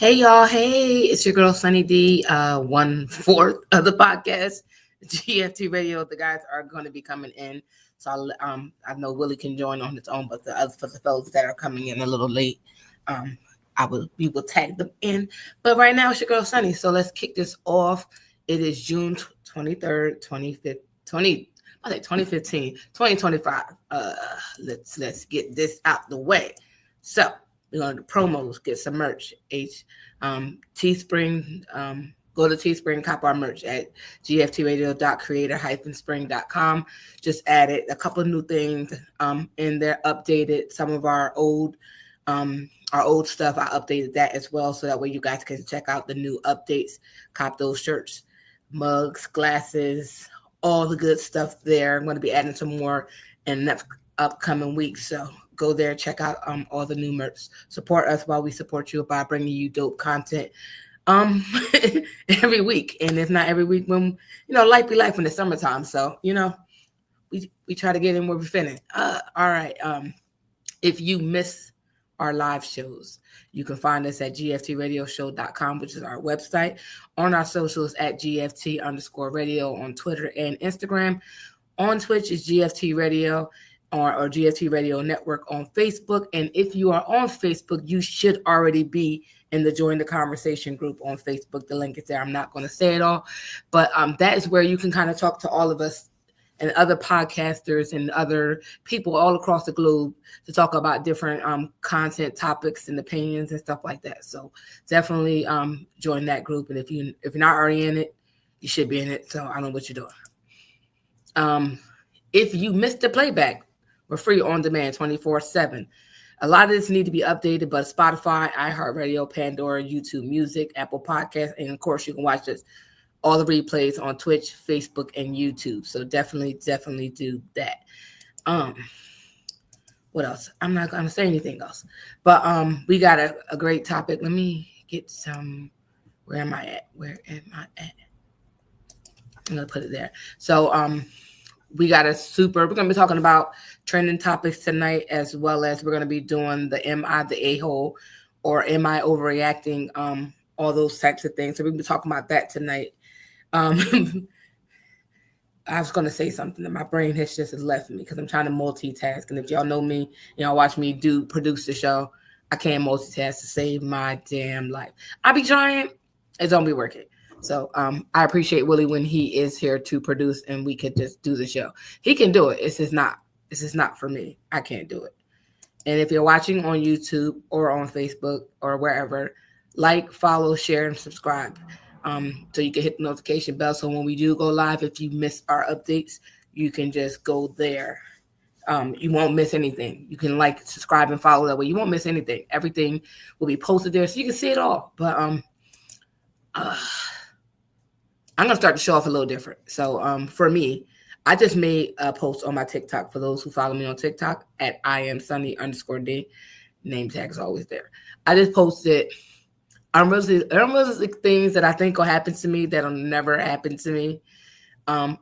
Hey y'all, hey, it's your girl Sunny D, 1/4 of the podcast, GFT Radio. The guys are going to be coming in, so I know Willie can join on his own, but for the fellas that are coming in a little late, um, we will tag them in. But right now it's your girl Sunny, so let's kick this off. It is June 23rd, 2015, 2025. Let's get this out the way. So we're going to promos, get some merch. Teespring, go to Teespring, cop our merch at gftradio.creator-spring.com. Just added a couple of new things in there, updated some of our old stuff. I updated that as well, so that way you guys can check out the new updates, cop those shirts, mugs, glasses, all the good stuff there. I'm going to be adding some more in the upcoming weeks, so go there, check out all the new merch. Support us while we support you by bringing you dope content every week. And if not every week, when life be life in the summertime. So we try to get in where we fit. All right. If you miss our live shows, you can find us at gftradioshow.com, which is our website, on our socials at gft_radio on Twitter and Instagram. On Twitch is GFT Radio, or GFT Radio Network on Facebook. And if you are on Facebook, you should already be in the Join the Conversation group on Facebook. The link is there. I'm not going to say it all, but that is where you can kind of talk to all of us and other podcasters and other people all across the globe to talk about different content topics and opinions and stuff like that. So definitely join that group. And if you're not already in it, you should be in it. So I don't know what you're doing. If you missed the playback, we're free on demand 24/7. A lot of this need to be updated, but Spotify, iHeartRadio, Pandora, YouTube Music, Apple Podcasts, and of course you can watch this all the replays on Twitch, Facebook, and YouTube. So definitely do that. What else? I'm not gonna say anything else, but we got a great topic. Let me get some. Where am I at? I'm gonna put it there. So we're gonna be talking about trending topics tonight, as well as we're gonna be doing the Am I the A-hole, or am I overreacting, all those types of things. So we're gonna be talking about that tonight. I was gonna say something that my brain has just left me because I'm trying to multitask. And if y'all know me, y'all watch me produce the show, I can't multitask to save my damn life. I be trying, it's don't be working. So I appreciate Willie when he is here to produce and we could just do the show. He can do it. It's just not for me. I can't do it. And if you're watching on YouTube or on Facebook or wherever, like, follow, share, and subscribe. So you can hit the notification bell. So when we do go live, if you miss our updates, you can just go there. You won't miss anything. You can like, subscribe, and follow that way. You won't miss anything. Everything will be posted there so you can see it all. But I'm going to start the show off a little different. So for me, I just made a post on my TikTok. For those who follow me on TikTok at IamSunny_D. Name tag is always there. I just posted unrealistic things that I think will happen to me that'll never happen to me. You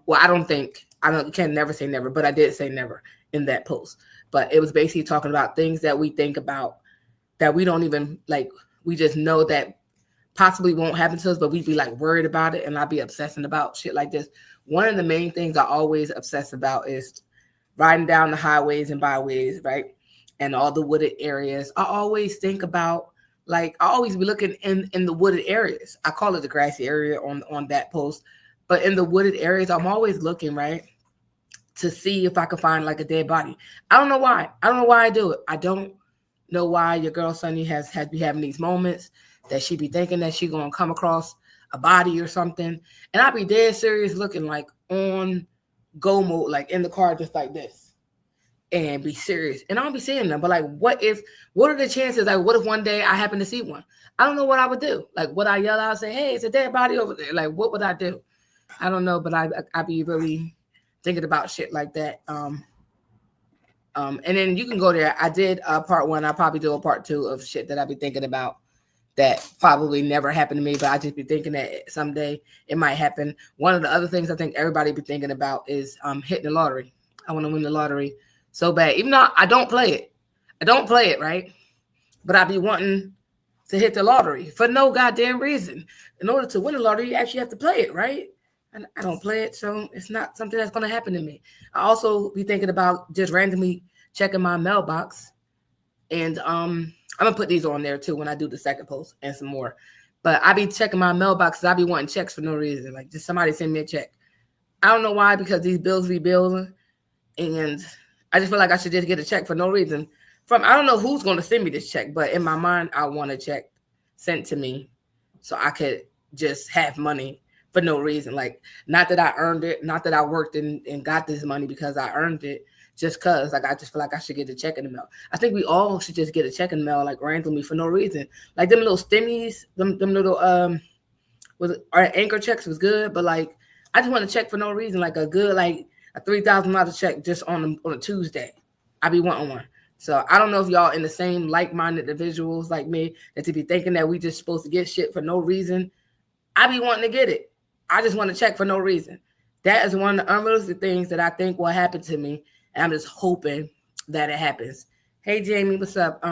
can never say never, but I did say never in that post. But it was basically talking about things that we think about that we don't even like. We just know that possibly won't happen to us, but we'd be like worried about it, and I'd be obsessing about shit like this. One of the main things I always obsess about is riding down the highways and byways, right? And all the wooded areas. I always think about, like, I always be looking in the wooded areas. I call it the grassy area on that post. But in the wooded areas, I'm always looking, right, to see if I can find like a dead body. I don't know why. I don't know why I do it. I don't know why your girl Sunny has be having these moments that she be thinking that she gonna come across a body or something. And I be dead serious looking, like on go mode, like in the car, just like this, and be serious. And I don't be seeing them. But like, what are the chances? Like, what if one day I happen to see one? I don't know what I would do. Like, would I yell out and say, hey, it's a dead body over there? Like, what would I do? I don't know, but I be really thinking about shit like that. And then you can go there. I did part 1. I'll probably do a part 2 of shit that I be thinking about that probably never happened to me, but I just be thinking that someday it might happen. One of the other things I think everybody be thinking about is hitting the lottery. I want to win the lottery so bad, even though I don't play it. I don't play it, right? But I be wanting to hit the lottery for no goddamn reason. In order to win the lottery, you actually have to play it, right? And I don't play it, so it's not something that's going to happen to me. I also be thinking about just randomly checking my mailbox, and I'm gonna put these on there too when I do the second post and some more. But I be checking my mailbox because I be wanting checks for no reason, like just somebody send me a check. I don't know why, because these bills be building, and I just feel like I should just get a check for no reason. I don't know who's going to send me this check, but in my mind, I want a check sent to me so I could just have money for no reason. Like, not that I earned it, not that I worked and got this money because I earned it, just because. Like, I just feel like I should get a check in the mail. I think we all should just get a check in the mail, like, randomly for no reason. Like, them little stimmies, them little, our anchor checks was good, but, like, I just want to check for no reason, like a good, like a $3,000 check just on a Tuesday. I be wanting one. So I don't know if y'all in the same like-minded individuals like me that to be thinking that we just supposed to get shit for no reason. I be wanting to get it. I just want to check for no reason. That is one of the unrealistic things that I think will happen to me, and I'm just hoping that it happens. Hey Jamie, what's up?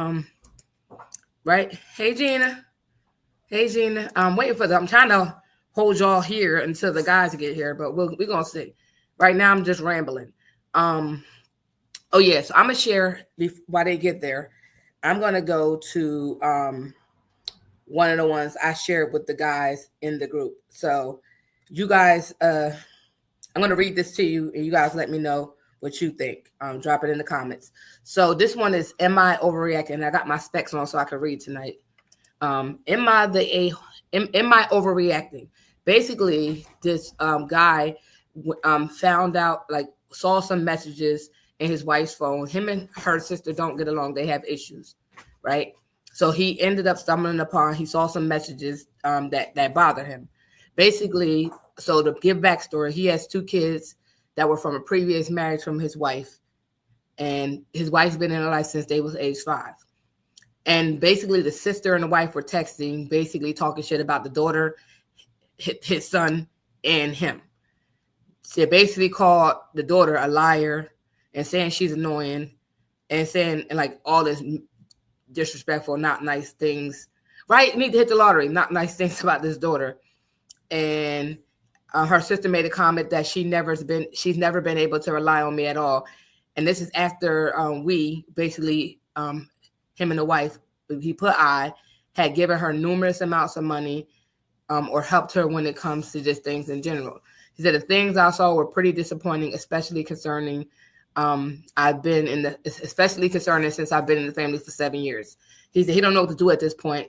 Right? Hey Gina. Hey Gina. I'm waiting for them. I'm trying to hold y'all here until the guys get here, but we're gonna see. Right now, I'm just rambling. Oh yeah, so I'm gonna share while they get there. I'm gonna go to one of the ones I shared with the guys in the group. So you guys, I'm gonna read this to you, and you guys let me know what you think. Drop it in the comments. So this one is, am I overreacting? I got my specs on so I can read tonight. Am I overreacting? Basically, this guy found out, like, saw some messages in his wife's phone. Him and her sister don't get along. They have issues, right? So he ended up stumbling upon, he saw some messages that bother him. Basically, so to give backstory, he has 2 kids that were from a previous marriage from his wife. And his wife's been in her life since they was age 5. And basically the sister and the wife were texting, basically talking shit about the daughter, his son, and him. She basically called the daughter a liar and saying she's annoying and saying, and like all this disrespectful, not nice things, right? Need to hit the lottery, not nice things about this daughter. And her sister made a comment that she's never been able to rely on me at all. And this is after we basically, him and the wife, had given her numerous amounts of money or helped her when it comes to just things in general. He said the things I saw were pretty disappointing, especially concerning especially concerning since I've been in the family for 7 years. He said he don't know what to do at this point,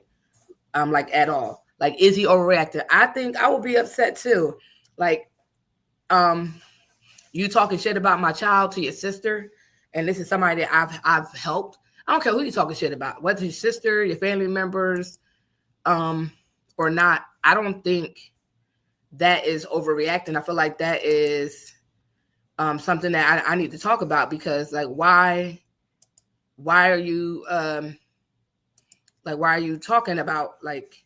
like at all. Like, is he overreacting? I think I would be upset too. Like, you talking shit about my child to your sister, and this is somebody that I've helped. I don't care who you talking shit about, whether your sister, your family members, or not. I don't think that is overreacting. I feel like that is something that I need to talk about, because like, why are you talking about like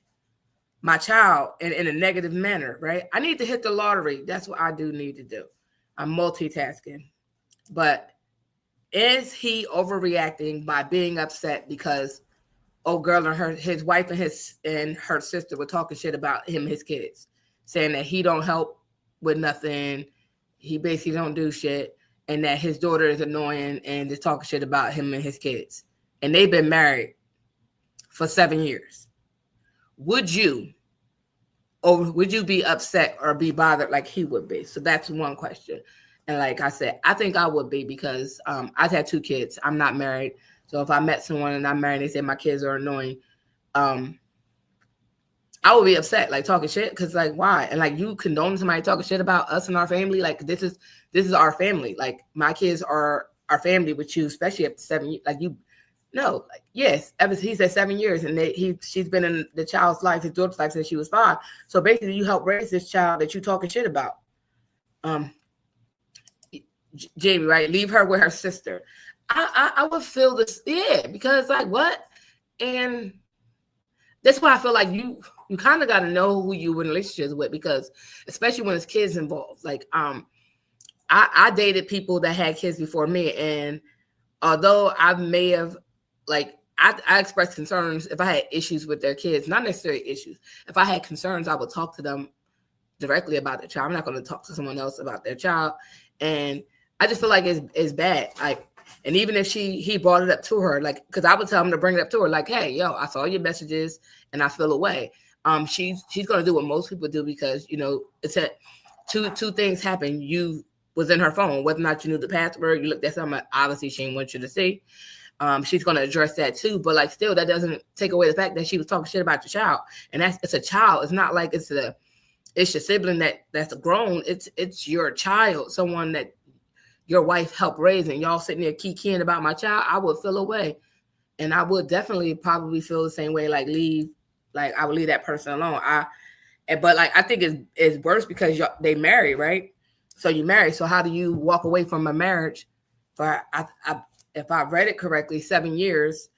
my child in a negative manner, right? I need to hit the lottery. That's what I do need to do. I'm multitasking. But is he overreacting by being upset because old girl and his wife and her sister were talking shit about him and his kids, saying that he don't help with nothing, he basically don't do shit, and that his daughter is annoying and just talking shit about him and his kids. And they've been married for 7 years. Would you be upset or be bothered like he would be? So that's one question. And like I said, I think I would be, because I've had 2 kids. I'm not married. So if I met someone and I'm married and they say my kids are annoying, I would be upset, like talking shit, because like, why? And like, you condone somebody talking shit about us and our family? Like, this is our family. Like, my kids are our family with you, especially after 7 years. Like, you no, like, yes, he said 7 years, and she's been in the child's life, his daughter's life, since she was 5. So basically, you helped raise this child that you talking shit about. Jamie, right? Leave her with her sister. I would feel this, yeah, because like, what? And that's why I feel like you kind of got to know who you in relationships with, because especially when there's kids involved. Like, I dated people that had kids before me, and although I may have, like, I express concerns if I had issues with their kids, not necessarily issues. If I had concerns, I would talk to them directly about their child. I'm not going to talk to someone else about their child. And I just feel like it's bad. Like, and even if he brought it up to her, like, because I would tell him to bring it up to her, like, hey, yo, I saw your messages and I feel away. She's going to do what most people do, because, you know, it's two things happen. You was in her phone, whether or not you knew the password, you looked at something, obviously she didn't want you to see. She's going to address that too, but like, still, that doesn't take away the fact that she was talking shit about your child. And it's a child. It's not like it's your sibling that's grown. It's your child, someone that your wife helped raise, and y'all sitting there kikiing about my child. I would feel away, and I would definitely probably feel the same way. Like, I would leave that person alone. But like, I think it's worse because they married, right? So you marry. So how do you walk away from a marriage for if I read it correctly, 7 years,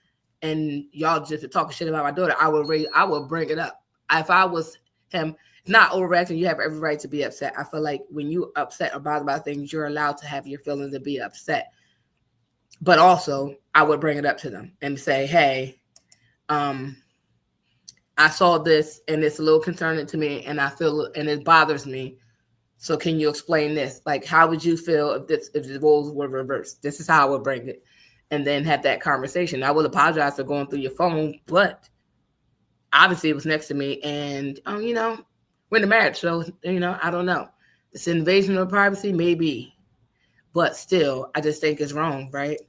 and y'all just talking shit about my daughter? I would bring it up. If I was him, not overreacting, you have every right to be upset. I feel like when you upset about things, you're allowed to have your feelings and be upset. But also, I would bring it up to them and say, hey, I saw this and it's a little concerning to me, and I feel and it bothers me. So can you explain this? Like, how would you feel if the roles were reversed? This is how I would bring it, and then have that conversation. I will apologize for going through your phone, but obviously it was next to me, and you know, we're in a marriage, so you know, I don't know. It's an invasion of privacy, maybe, but still, I just think it's wrong, right?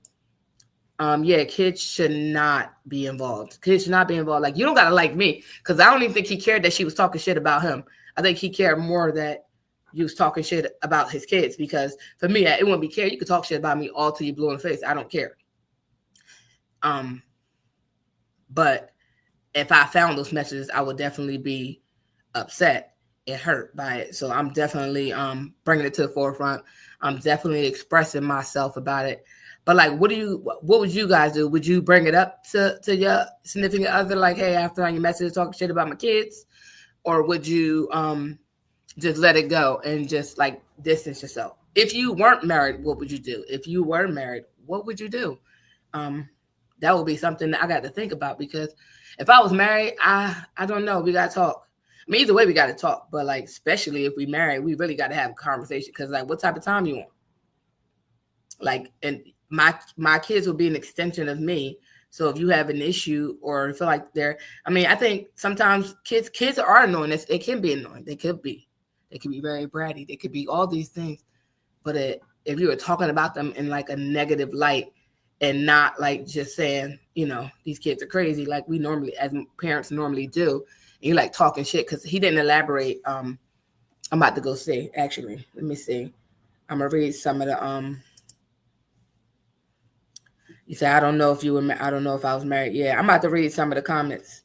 Yeah, kids should not be involved. Kids should not be involved. Like, you don't gotta like me, because I don't even think he cared that she was talking shit about him. I think he cared more that you was talking shit about his kids, because for me, it wouldn't be care. You could talk shit about me all till you blue in the face. I don't care. But if I found those messages, I would definitely be upset and hurt by it. So I'm definitely bringing it to the forefront. I'm definitely expressing myself about it. But like, what would you guys do? Would you bring it up to your significant other, like, hey, after on your messages talking shit about my kids? Or would you just let it go and just like distance yourself? If you weren't married, what would you do? If you were married, what would you do? That would be something that I got to think about, because if I was married, I don't know. We got to talk. I mean, either way, we got to talk. But like, especially if we married, we really got to have a conversation, because like, what type of time you want? Like, and my kids will be an extension of me. So if you have an issue or feel like I think sometimes kids are annoying. It can be annoying. They could be very bratty. They could be all these things. But if you were talking about them in like a negative light, and not like just saying, you know, these kids are crazy, like we normally, as parents normally do, and you like talking shit, because he didn't elaborate. I'm about to go see, actually. Let me see. I'm going to read some of the, you say, I don't know if I was married. Yeah, I'm about to read some of the comments.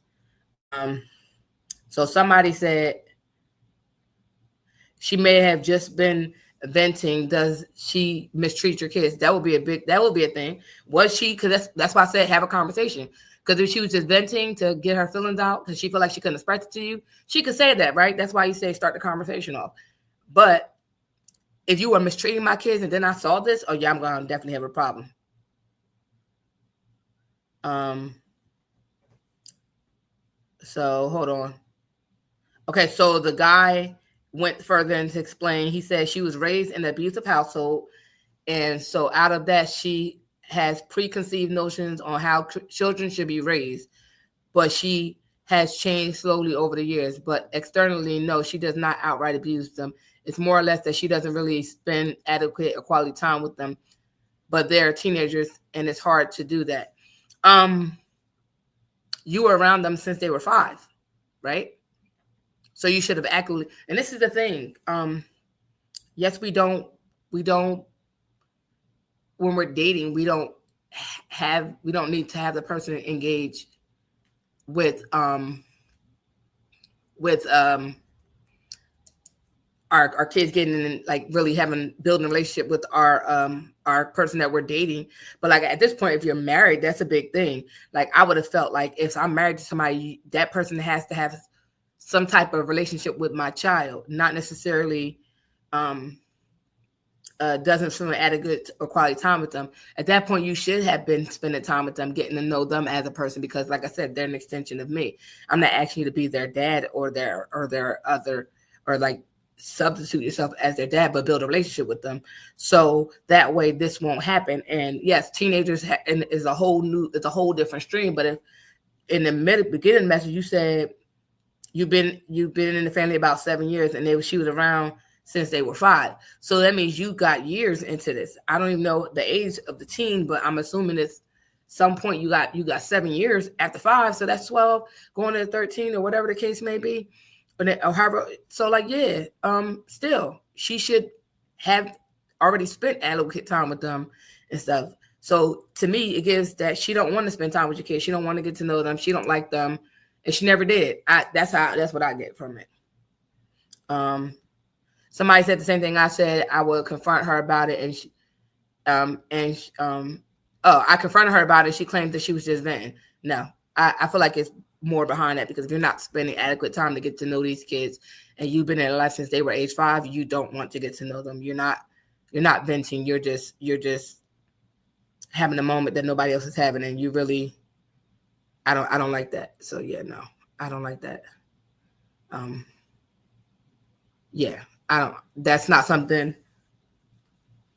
So somebody said, she may have just been venting. Does she mistreat your kids? That would be a thing. Was she? Because that's why I said have a conversation. Because if she was just venting to get her feelings out because she felt like she couldn't express it to you, she could say that, right? That's why you say start the conversation off. But if you were mistreating my kids and then I saw this, oh yeah, I'm gonna definitely have a problem. So hold on. Okay, so the guy went further and to explain. He said she was raised in an abusive household, and so out of that, she has preconceived notions on how children should be raised, but she has changed slowly over the years. But externally, no, she does not outright abuse them. It's more or less that she doesn't really spend adequate or quality time with them, but they're teenagers, and it's hard to do that. You were around them since they were 5, right? So you should have actively, and this is the thing. Yes, we don't, when we're dating, we don't need to have the person engaged with our kids getting in, like really building a relationship with our person that we're dating. But like at this point, if you're married, that's a big thing. Like I would have felt like if I'm married to somebody, that person has to have some type of relationship with my child, not necessarily doesn't spend adequate or quality time with them, at that point you should have been spending time with them, getting to know them as a person, because like I said, they're an extension of me. I'm not asking you to be their dad or their other, or like substitute yourself as their dad, but build a relationship with them, so that way this won't happen. And yes, teenagers is a whole different stream. But if in the beginning message you said you've been in the family about 7 years, and she was around since they were 5. So that means you got years into this. I don't even know the age of the teen, but I'm assuming it's some point you got 7 years after 5. So that's 12 going to 13 or whatever the case may be. Or however, so like, yeah, still she should have already spent adequate time with them and stuff. So to me, it gives that she don't want to spend time with your kids. She don't want to get to know them. She don't like them, and she never did. That's what I get from it. Somebody said the same thing I said. I would confront her about it, and I confronted her about it. She claimed that she was just venting. No, I feel like it's more behind that, because if you're not spending adequate time to get to know these kids, and you've been in their life since they were age 5, you don't want to get to know them. You're not venting. You're just having a moment that nobody else is having, and you really, I don't like that. So yeah, no, I don't like that. Yeah, that's not something.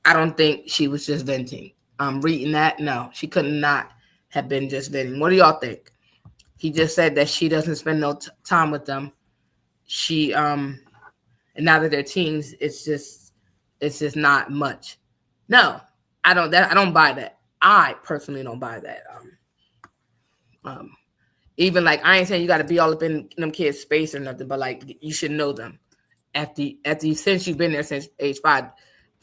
I don't think she was just venting. Reading that, no, she could not have been just venting. What do y'all think? He just said that she doesn't spend no time with them. She and now that they're teens, it's just not much. No, I don't buy that. I personally don't buy that. Even like, I ain't saying you got to be all up in them kids' space or nothing, but like, you should know them since you've been there since age 5.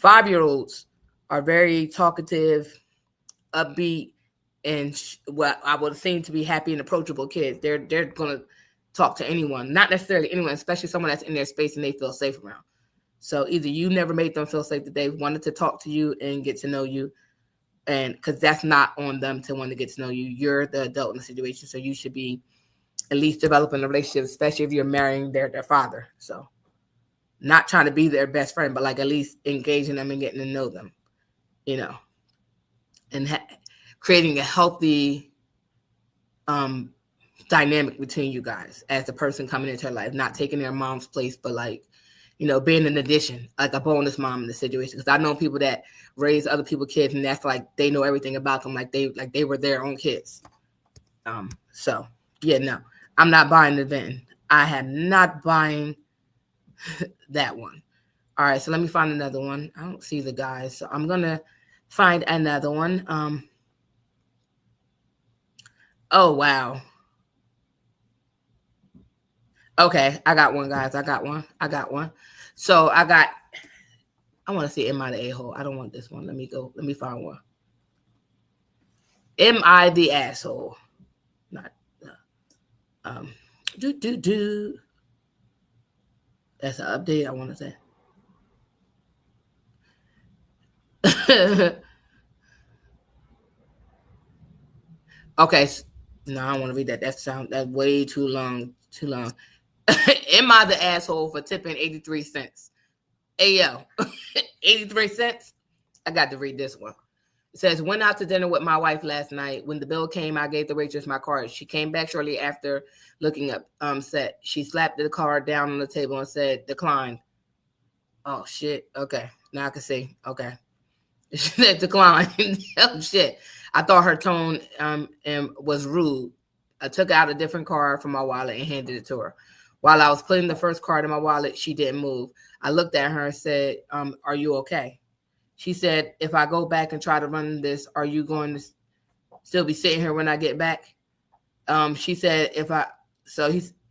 5-year-olds are very talkative, upbeat, and what I would seem to be happy and approachable kids. They're gonna talk to anyone, not necessarily anyone, especially someone that's in their space and they feel safe around. So either you never made them feel safe, that they wanted to talk to you and get to know you, and because that's not on them to want to get to know you. You're the adult in the situation, so you should be at least developing a relationship, especially if you're marrying their father. So not trying to be their best friend, but like at least engaging them and getting to know them, and creating a healthy dynamic between you guys as the person coming into her life, not taking their mom's place, but like, being an addition, like a bonus mom in the situation. Because I know people that raise other people's kids, and that's like they know everything about them, like they were their own kids. So yeah, no, I'm not buying the event. I am not buying that one. All right, so let me find another one. I don't see the guys, so I'm gonna find another one. Oh wow. Okay, I got one, guys. I got one. So I want to see, am I the a-hole? I don't want this one. Let me find one. Am I the asshole? Not That's an update, I want to say. Okay. No, I don't want to read that. That's way too long. Am I the asshole for tipping 83 cents? Ayo, 83 cents? I got to read this one. It says, went out to dinner with my wife last night. When the bill came, I gave the waitress my card. She came back shortly after looking up set. She slapped the card down on the table and said, declined. Oh, shit. Okay. Now I can see. Okay. She said decline. Oh, shit. I thought her tone and was rude. I took out a different card from my wallet and handed it to her. While I was putting the first card in my wallet, she didn't move. I looked at her and said, are you okay? She said, if I go back and try to run this, are you going to still be sitting here when I get back? She said, he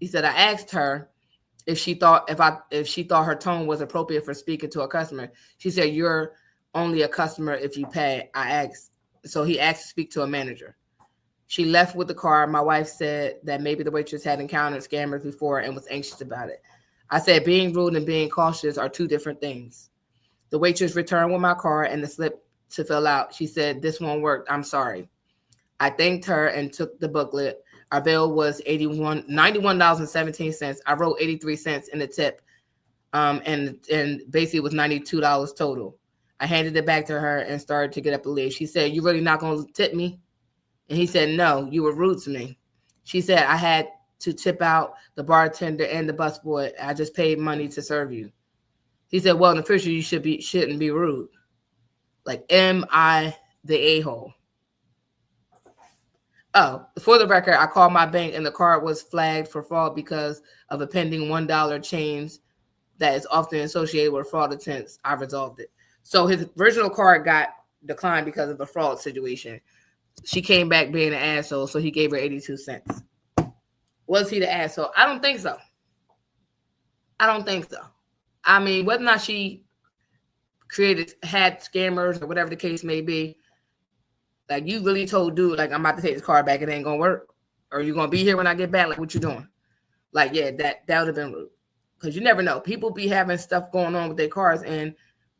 said, I asked her if she thought her tone was appropriate for speaking to a customer. She said, you're only a customer if you pay. So he asked to speak to a manager. She left with the card. My wife said that maybe the waitress had encountered scammers before and was anxious about it. I said, being rude and being cautious are two different things. The waitress returned with my card and the slip to fill out. She said, this won't work. I'm sorry. I thanked her and took the booklet. Our bill was $91.17. I wrote 83 cents in the tip. And basically it was $92 total. I handed it back to her and started to get up and leave. She said, "You really not going to tip me?" And he said, "No, you were rude to me." She said, "I had to tip out the bartender and the busboy. I just paid money to serve you." He said, "Well, in the future, you shouldn't be rude." Like, am I the a-hole? Oh, for the record, I called my bank and the card was flagged for fraud because of a pending $1 change that is often associated with fraud attempts. I resolved it. So his original card got declined because of a fraud situation. She came back being an asshole, so he gave her 82 cents. Was he the asshole? I don't think so. I don't think so. I mean, whether or not she had scammers or whatever the case may be, like, you really told dude, like, I'm about to take this card back, it ain't gonna work, or you gonna be here when I get back, like, what you doing? Like, yeah, that would have been rude, because you never know. People be having stuff going on with their cars, and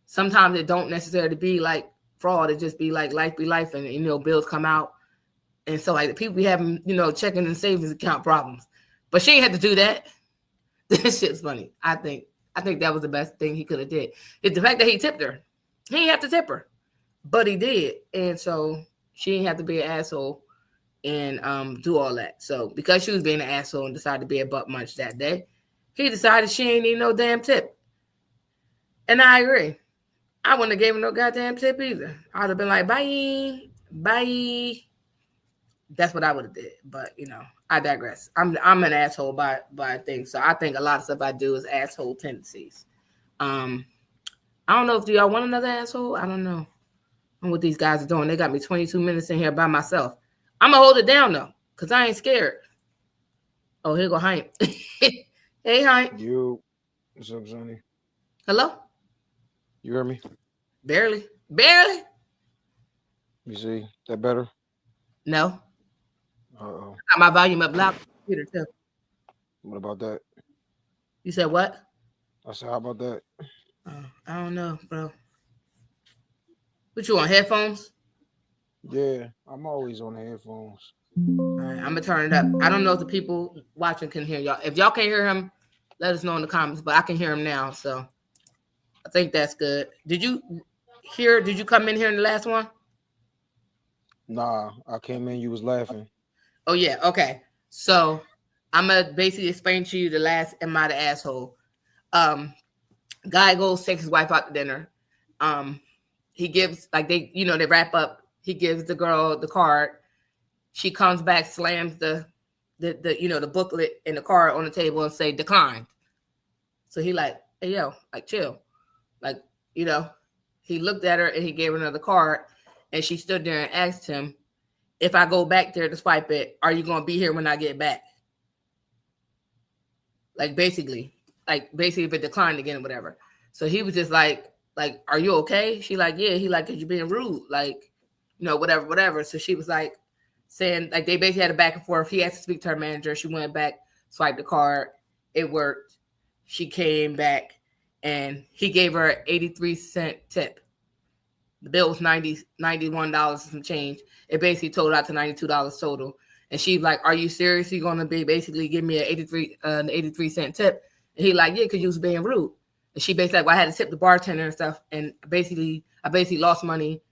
sometimes it don't necessarily be like fraud. It just be like life be life, and bills come out, and so like the people be having checking and savings account problems. But she ain't had to do that. This shit's funny. I think that was the best thing he could have did. It's the fact that he tipped her. He didn't have to tip her, but he did, and so she didn't have to be an asshole and do all that. So because she was being an asshole and decided to be a butt munch that day, he decided she ain't need no damn tip. And I agree. I wouldn't have gave him no goddamn tip either. I'd have been like, bye, bye. That's what I would have did. But I digress. I'm an asshole by things. So I think a lot of stuff I do is asshole tendencies. I don't know if y'all want another asshole. I don't know what these guys are doing. They got me 22 minutes in here by myself. I'm gonna hold it down though, because I ain't scared. Oh, here go Hank. Hey, Hank. You, what's up, Sonny? Hello? You hear me? Barely. You see that better? No. Uh-oh. Got my volume up loud. Computer too. What about that? You said what? I said, how about that? I don't know, bro. What you on, headphones? Yeah, I'm always on the headphones. All right, I'm gonna turn it up. I don't know if the people watching can hear y'all. If y'all can't hear him, let us know in the comments. But I can hear him now, so I think that's good. Did you come in here in the last one? Nah, I came in, you was laughing. Oh yeah, okay. So I'm gonna basically explain to you the last "Am I the asshole?" Guy goes, takes his wife out to dinner. He gives, like, they wrap up. He gives the girl the card. She comes back, slams the booklet and the card on the table and say declined. So he like, hey yo, like chill, like he looked at her and he gave her another card, and she stood there and asked him, if I go back there to swipe it, are you gonna be here when I get back? Like basically if it declined again or whatever. So he was just like, are you okay? She like, yeah. He like, cause you're being rude, like, whatever. So she was like saying, like, they basically had a back and forth. He had to speak to her manager. She went back, swiped the card. It worked. She came back and he gave her an 83-cent tip. The bill was $91 and some change. It basically totaled out to $92 total. And she like, are you seriously going to be basically give me an 83-cent tip? And he like, yeah, because you was being rude. And she basically like, well, I had to tip the bartender and stuff. And I basically lost money,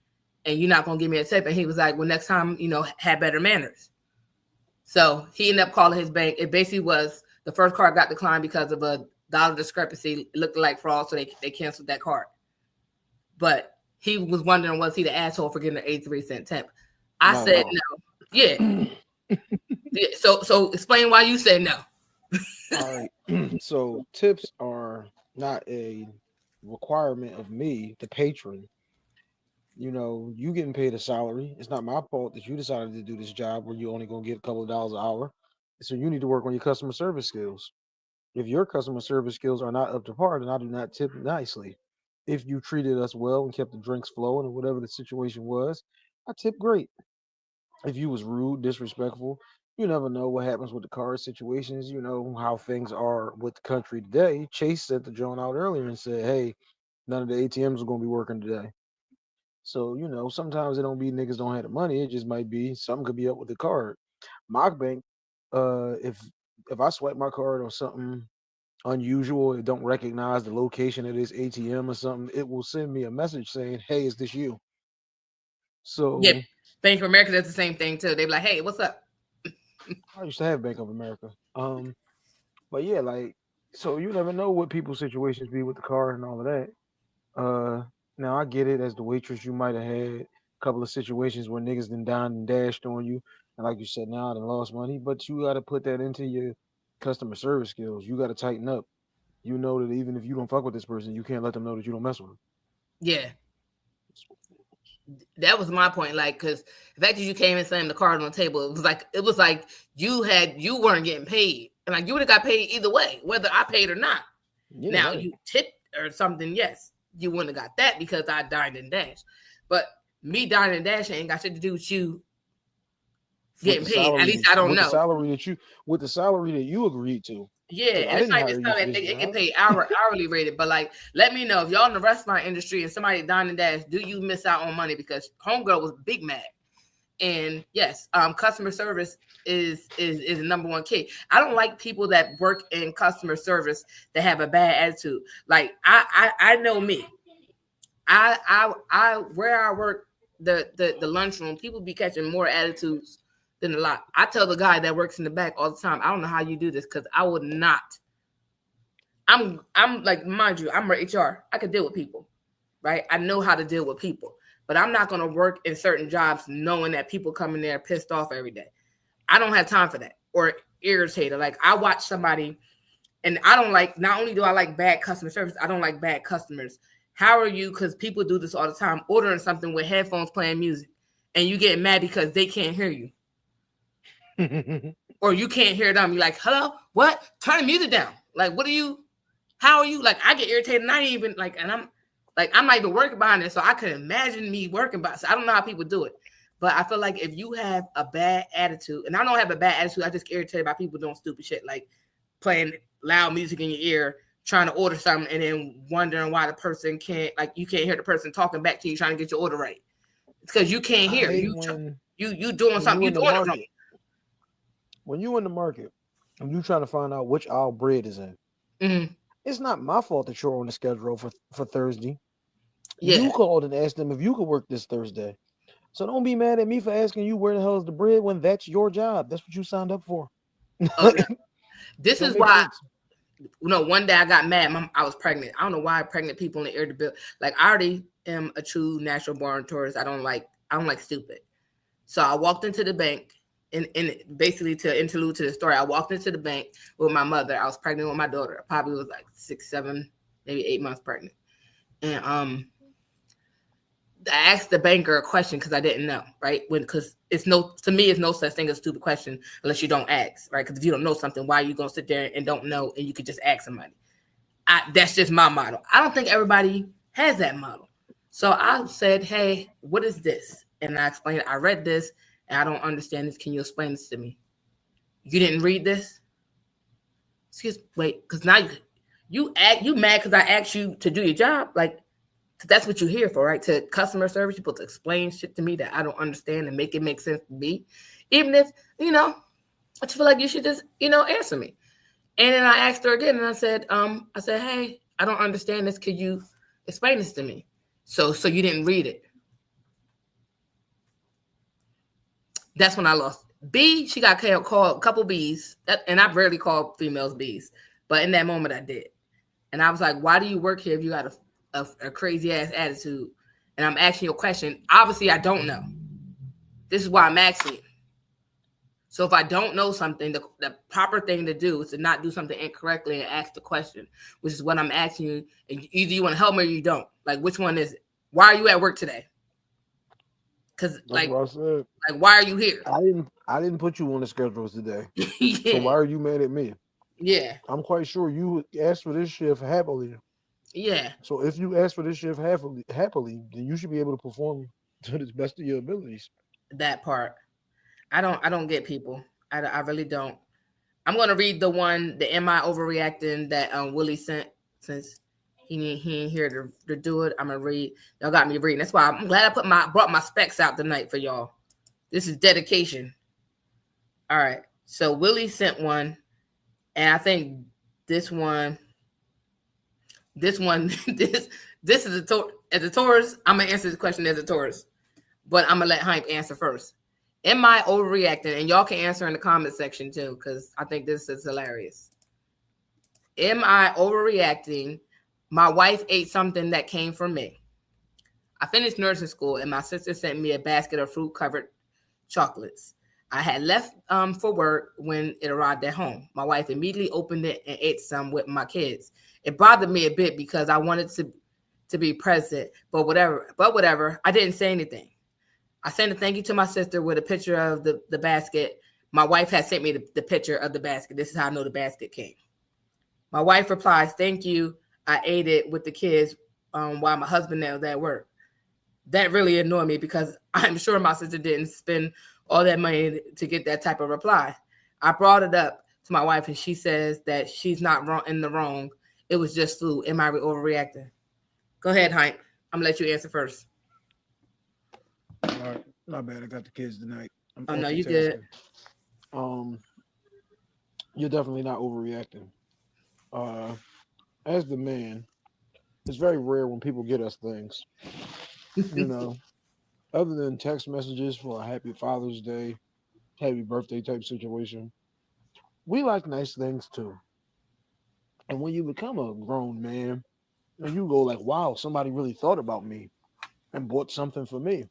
and you're not going to give me a tip. And he was like, well, next time, have better manners. So he ended up calling his bank. It basically was the first card got declined because of a dollar discrepancy. It looked like fraud, so they canceled that card. But he was wondering, was he the asshole for getting an 83-cent tip? I said no. Yeah. Yeah. So explain why you said no. All right. So tips are not a requirement of me, the patron. You getting paid a salary. It's not my fault that you decided to do this job where you only gonna get a couple of dollars an hour. So you need to work on your customer service skills. If your customer service skills are not up to par, then I do not tip nicely. If you treated us well and kept the drinks flowing or whatever the situation was, I tip great. If you was rude, disrespectful, you never know what happens with the car situations. You know how things are with the country today. Chase sent the joint out earlier and said, hey, none of the ATMs are going to be working today. So, sometimes it don't be niggas don't have the money. It just might be something could be up with the card. My bank, if I swipe my card or something unusual, it don't recognize the location of this ATM or something, it will send me a message saying, "Hey, is this you?" Yeah, So Bank of America does the same thing too. They be like, "Hey, what's up?" I used to have Bank of America. But yeah, like, so you never know what people's situations be with the car and all of that. Now I get it. As the waitress, you might have had a couple of situations where niggas done dined and dashed on you, and like you said, now I done lost money. But you got to put that into your customer service skills. You got to tighten up. You know that even if you don't fuck with this person, you can't let them know that you don't mess with them. Yeah, that was my point. Like, because the fact that you came and slammed the card on the table, it was like you weren't getting paid, and like you would have got paid either way, whether I paid or not. Yeah, Now right. you tipped or something, yes, you wouldn't have got that because I dined and dashed. But me dining and dashing ain't got shit to do with you getting paid. At least I don't know. With the salary that you agreed to. Yeah, and I it's didn't not hire even you something for that this they get job. paid hourly rated. But like, let me know if y'all in the restaurant industry and somebody dine and dash, do you miss out on money? Because homegirl was big mad. And yes, customer service is the number one key. I don't like people that work in customer service that have a bad attitude. Like I know me. I where I work, the lunchroom, people be catching more attitudes than a lot. I tell the guy that works in the back all the time, I don't know how you do this because I would not. I'm like, mind you, I'm HR. I could deal with people, right? I know how to deal with people, but I'm not gonna work in certain jobs knowing that people come in there pissed off every day. I don't have time for that or irritated. Like I watch somebody, and I don't like. Not only do I like bad customer service, I don't like bad customers. How are you? Because people do this all the time, ordering something with headphones playing music, and you get mad because they can't hear you, or you can't hear them. You're like, "Hello, what? Turn the music down." Like, what are you? How are you? Like, I get irritated, and I ain't even like, and I'm not even working behind it, so I could imagine me working by. So I don't know how people do it, but I feel like if you have a bad attitude, and I don't have a bad attitude, I just get irritated by people doing stupid shit like playing loud music in your ear, trying to order something, and then wondering why the person can't, like, you can't hear the person talking back to you trying to get your order right. It's because you can't hear. You doing something. You doing it wrong. When you in the market and you trying to find out which aisle bread is in, it's not my fault that you're on the schedule for Thursday. Yeah. You called and asked them if you could work this Thursday. So don't be mad at me for asking you where the hell is the bread when that's your job. That's what you signed up for. Okay. This is why, one day I got mad. I was pregnant. I don't know why pregnant people in the air to build. Like, I already am a true natural born tourist. I don't like stupid. So I walked into the bank, and basically to interlude to the story, I walked into the bank with my mother. I was pregnant with my daughter. I probably was like 6, 7, maybe 8 months pregnant. And I asked the banker a question because I didn't know, right? Because to me, it's no such thing as a stupid question unless you don't ask, right? Because if you don't know something, why are you going to sit there and don't know, and you could just ask somebody? That's just my model. I don't think everybody has that model. So I said, hey, what is this? And I explained, I read this, and I don't understand this. Can you explain this to me? You didn't read this? Because now you mad because I asked you to do your job? Like, that's what you're here for, right? To customer service, people to explain shit to me that I don't understand and make it make sense to me. Even if, I just feel like you should just, answer me. And then I asked her again, and I said, hey, I don't understand this. Could you explain this to me? So you didn't read it. That's when I lost. B, she got called a couple B's, and I rarely call females B's, but in that moment I did. And I was like, why do you work here if you got a crazy ass attitude? And I'm asking you a question. Obviously, I don't know. This is why I'm asking you. So if I don't know something, the proper thing to do is to not do something incorrectly and ask the question, which is what I'm asking you. And either you want to help me or you don't. Like, which one is it? Why are you at work today? Because like why are you here? I didn't put you on the schedules today. Yeah. So why are you mad at me? Yeah. I'm quite sure you asked for this shift happily. Yeah. So if you ask for this shift happily, then you should be able to perform to the best of your abilities. That part. I don't get people. I really don't. I'm gonna read the one, the am I overreacting that Willie sent, since he ain't here to do it. I'm gonna read. Y'all got me reading. That's why I'm glad I brought my specs out tonight for y'all. This is dedication. All right. So Willie sent one, and I think This one, this one, this is as a Taurus. I'm gonna answer this question as a Taurus, but I'm gonna let Hype answer first. Am I overreacting? And y'all can answer in the comment section too, because I think this is hilarious. Am I overreacting? My wife ate something that came from me. I finished nursing school, and my sister sent me a basket of fruit-covered chocolates. I had left for work when it arrived at home. My wife immediately opened it and ate some with my kids. It bothered me a bit because I wanted to be present, but whatever. I didn't say anything. I sent a thank you to my sister with a picture of the basket. My wife had sent me the picture of the basket. This is how I know the basket came. My wife replies, "Thank you. I ate it with the kids while my husband was at work." That really annoyed me because I'm sure my sister didn't spend all that money to get that type of reply. I brought it up to my wife, and she says that she's not in the wrong. It was just food. Am I overreacting? Go ahead, Hype. I'm gonna let you answer first. All right, my bad. I got the kids tonight. Oh no, you good. You're definitely not overreacting. As the man, it's very rare when people get us things. You know, other than text messages for a happy Father's Day, happy birthday type situation, we like nice things too. And when you become a grown man and you go like, wow, somebody really thought about me and bought something for me,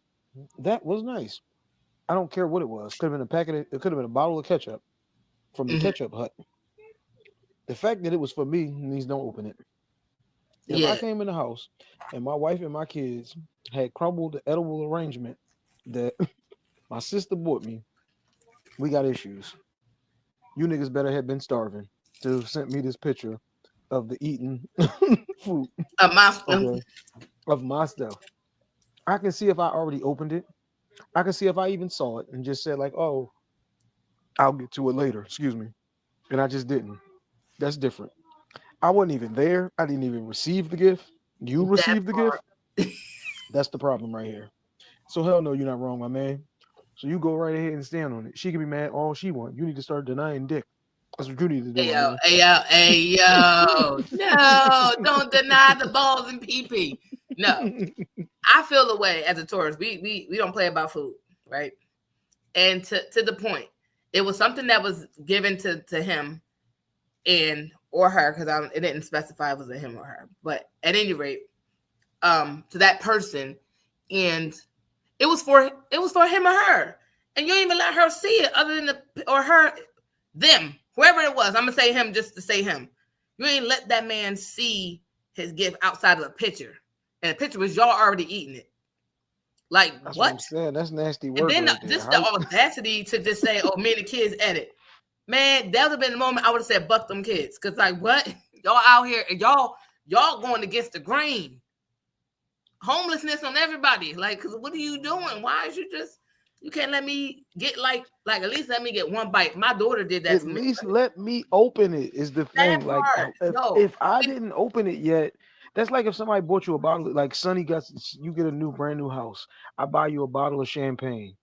that was nice. I don't care what it was. Could have been a packet. It could have been a bottle of ketchup from the ketchup hut. The fact that it was for me means don't open it. If I came in the house and my wife and my kids had crumbled the edible arrangement that my sister bought me, we got issues. You niggas better have been starving to have sent me this picture of the eating food of my stuff. I can see if I already opened it. I can see if I even saw it and just said like, oh, I'll get to it later. Excuse me. And I just didn't. That's different. I wasn't even there. I didn't even receive the gift. You received the gift. That's the problem right here. So hell no, you're not wrong, my man. So you go right ahead and stand on it. She can be mad all she wants. You need to start denying dick. That's what you need to do. Hey yo. No, don't deny the balls and pee-pee. No. I feel the way as a Taurus. We don't play about food, right? And to the point, it was something that was given to him and or her, because it didn't specify if it was a him or her. But at any rate, to that person, and it was for him or her, and you didn't even let her see it, other than them, whoever it was. I'm gonna say him just to say him. You ain't let that man see his gift outside of a picture, and the picture was y'all already eating it. Like, that's what? I'm saying. That's nasty work. And then just the audacity to just say, "Oh, me and the kids edit." Man, that would have been the moment I would have said, "Buck them kids," because like, what? Y'all out here and y'all going against the grain. Homelessness on everybody. Like, because what are you doing? Why is you can't let me get like at least let me get one bite. My daughter did that. At least let me open it is the thing. Like, if I didn't open it yet, that's like if somebody bought you a bottle. Like Sonny you get a brand new house. I buy you a bottle of champagne.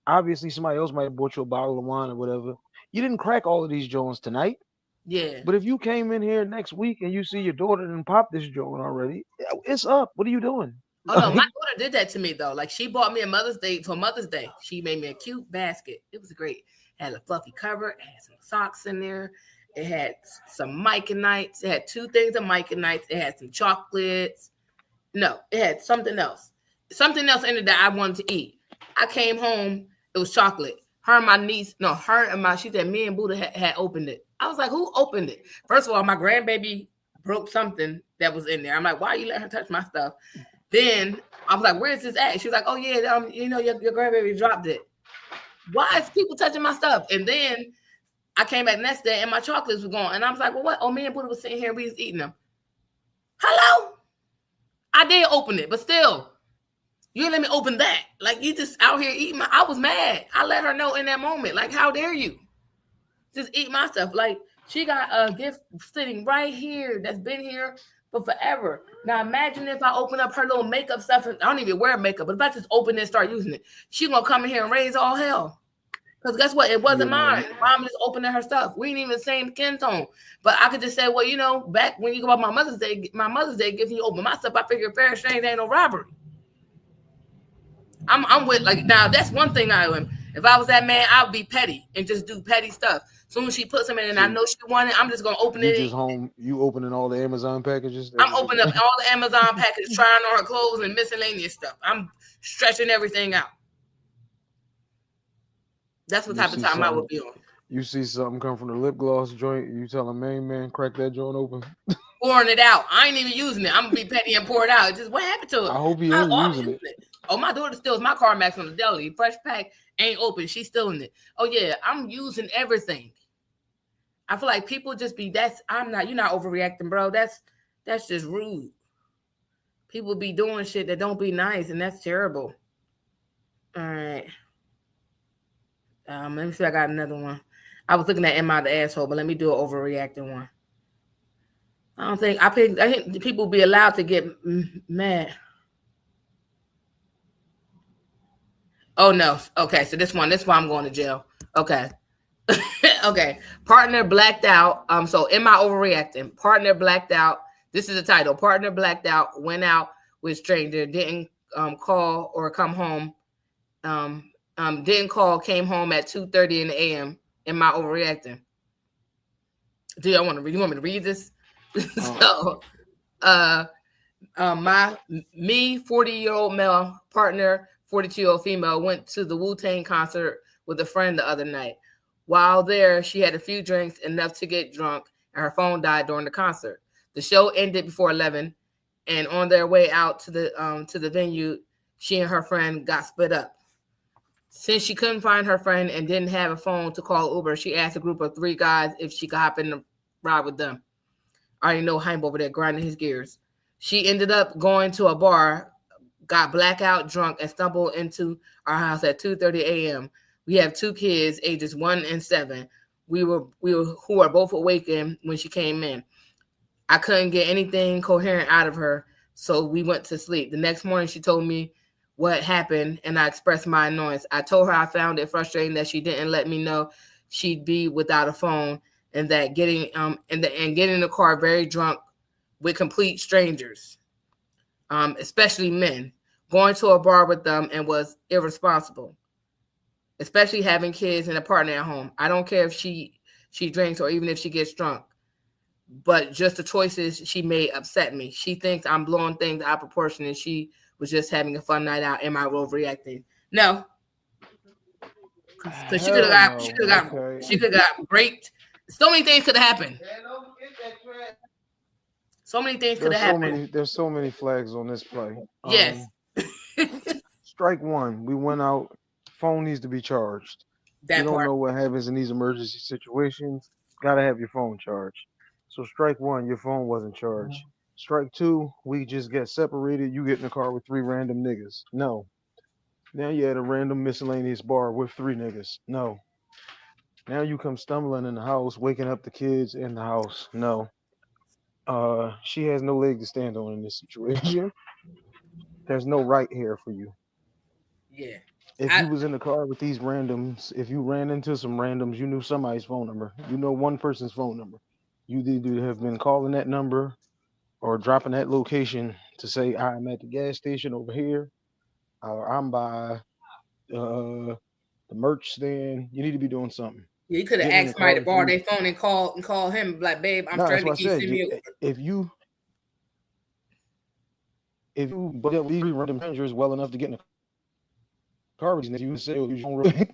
Obviously, somebody else might have bought you a bottle of wine or whatever. You didn't crack all of these joints tonight. Yeah. But if you came in here next week and you see your daughter didn't pop this joint already, it's up. What are you doing? Oh no, my daughter did that to me though. Like, she bought me a Mother's Day. She made me a cute basket. It was great. It had a fluffy cover. It had some socks in there. It had some Myconites. It had 2 things of Myconites. It had some chocolates. No, it had something else. Something else in it that I wanted to eat. I came home. It was chocolate. She said me and Buddha had opened it. I was like, who opened it? First of all, my grandbaby broke something that was in there. I'm like, why you let her touch my stuff? Then I was like, where is this at? She was like, oh yeah, your grandbaby dropped it. Why is people touching my stuff? And then I came back next day and my chocolates were gone. And I was like, well, what? Oh, me and Buddha was sitting here, we was eating them. Hello? I did open it, but still. You didn't let me open that. Like, you just out here eating I was mad. I let her know in that moment. Like, how dare you? Just eat my stuff. Like, she got a gift sitting right here that's been here for forever. Now, imagine if I open up her little makeup stuff. And I don't even wear makeup, but if I just open it and start using it, she's going to come in here and raise all hell. Because guess what? It wasn't Yeah, mine. man. Mom just opening her stuff. We ain't even the same skin tone. But I could just say, well, you know, back when you go about my Mother's Day gift, you open my stuff. I figure fair exchange ain't no robbery. I'm with like now. That's one thing I am. If I was that man, I would be petty and just do petty stuff. Soon as she puts them in, and I know she wanted, I'm just gonna open You it. just home. You opening all the Amazon packages. I'm opening up all the Amazon packages, trying on her clothes and miscellaneous stuff. I'm stretching everything out. That's what type of time I would be on. You see something come from the lip gloss joint, you tell him, man, crack that joint open. Pouring it out. I ain't even using it. I'm gonna be petty and pour it out. Just what happened to it? I hope he is using it. Oh, my daughter steals my CarMax from the deli. Fresh pack ain't open. She's stealing it. Oh yeah, I'm using everything. I feel like people just be you're not overreacting, bro. That's just rude. People be doing shit that don't be nice, and that's terrible. All right. Let me see. I got another one. I was looking at Am I the Asshole, but let me do an overreacting one. I think people be allowed to get mad. Oh no. Okay, so this one I'm going to jail. Okay. Okay. Partner blacked out. So am I overreacting? Partner blacked out. This is the title. Partner blacked out, went out with stranger, didn't call or come home. Didn't call, came home at 2:30 in the a.m. Am I overreacting? Do you want me to read this? So, my 40-year-old male partner, 42-year-old female, went to the Wu-Tang concert with a friend the other night. While there, she had a few drinks, enough to get drunk, and her phone died during the concert. The show ended before 11, and on their way out to the venue, she and her friend got split up. Since she couldn't find her friend and didn't have a phone to call Uber, she asked a group of 3 guys if she could hop in the ride with them. I already know Heim over there grinding his gears. She ended up going to a bar, got blackout drunk, and stumbled into our house at 2:30 a.m. We have 2 kids, ages 1 and 7. We were who were both awakened when she came in. I couldn't get anything coherent out of her, so we went to sleep. The next morning, she told me what happened, and I expressed my annoyance. I told her I found it frustrating that she didn't let me know she'd be without a phone, and that getting in the car very drunk with complete strangers, especially men, going to a bar with them, and was irresponsible, especially having kids and a partner at home. I don't care if she drinks or even if she gets drunk, but just the choices she made upset me. She thinks I'm blowing things out of proportion, and she was just having a fun night out. Am I overreacting? No. Because she could have got raped. So many things could have happened. So many things could have happened. There's so many flags on this play. Yes. Strike one. We went out. Phone needs to be charged. You don't know what happens in these emergency situations. Gotta have your phone charged. So strike one, your phone wasn't charged. Strike two, we just get separated. You get in the car with 3 random niggas. No. Now you're at a random miscellaneous bar with 3 niggas. No. Now you come stumbling in the house, waking up the kids in the house. No. She has no leg to stand on in this situation. There's no right here for you. Yeah. If you was in the car with these randoms, if you ran into some randoms, you knew somebody's phone number. You know one person's phone number. You either have been calling that number or dropping that location to say, I'm at the gas station over here, or I'm by the merch stand. You need to be doing something. Yeah, you could have asked somebody to borrow their phone and call him, like, babe, I'm trying to keep me over. If you but these random strangers well enough to get in the car with you say, you don't really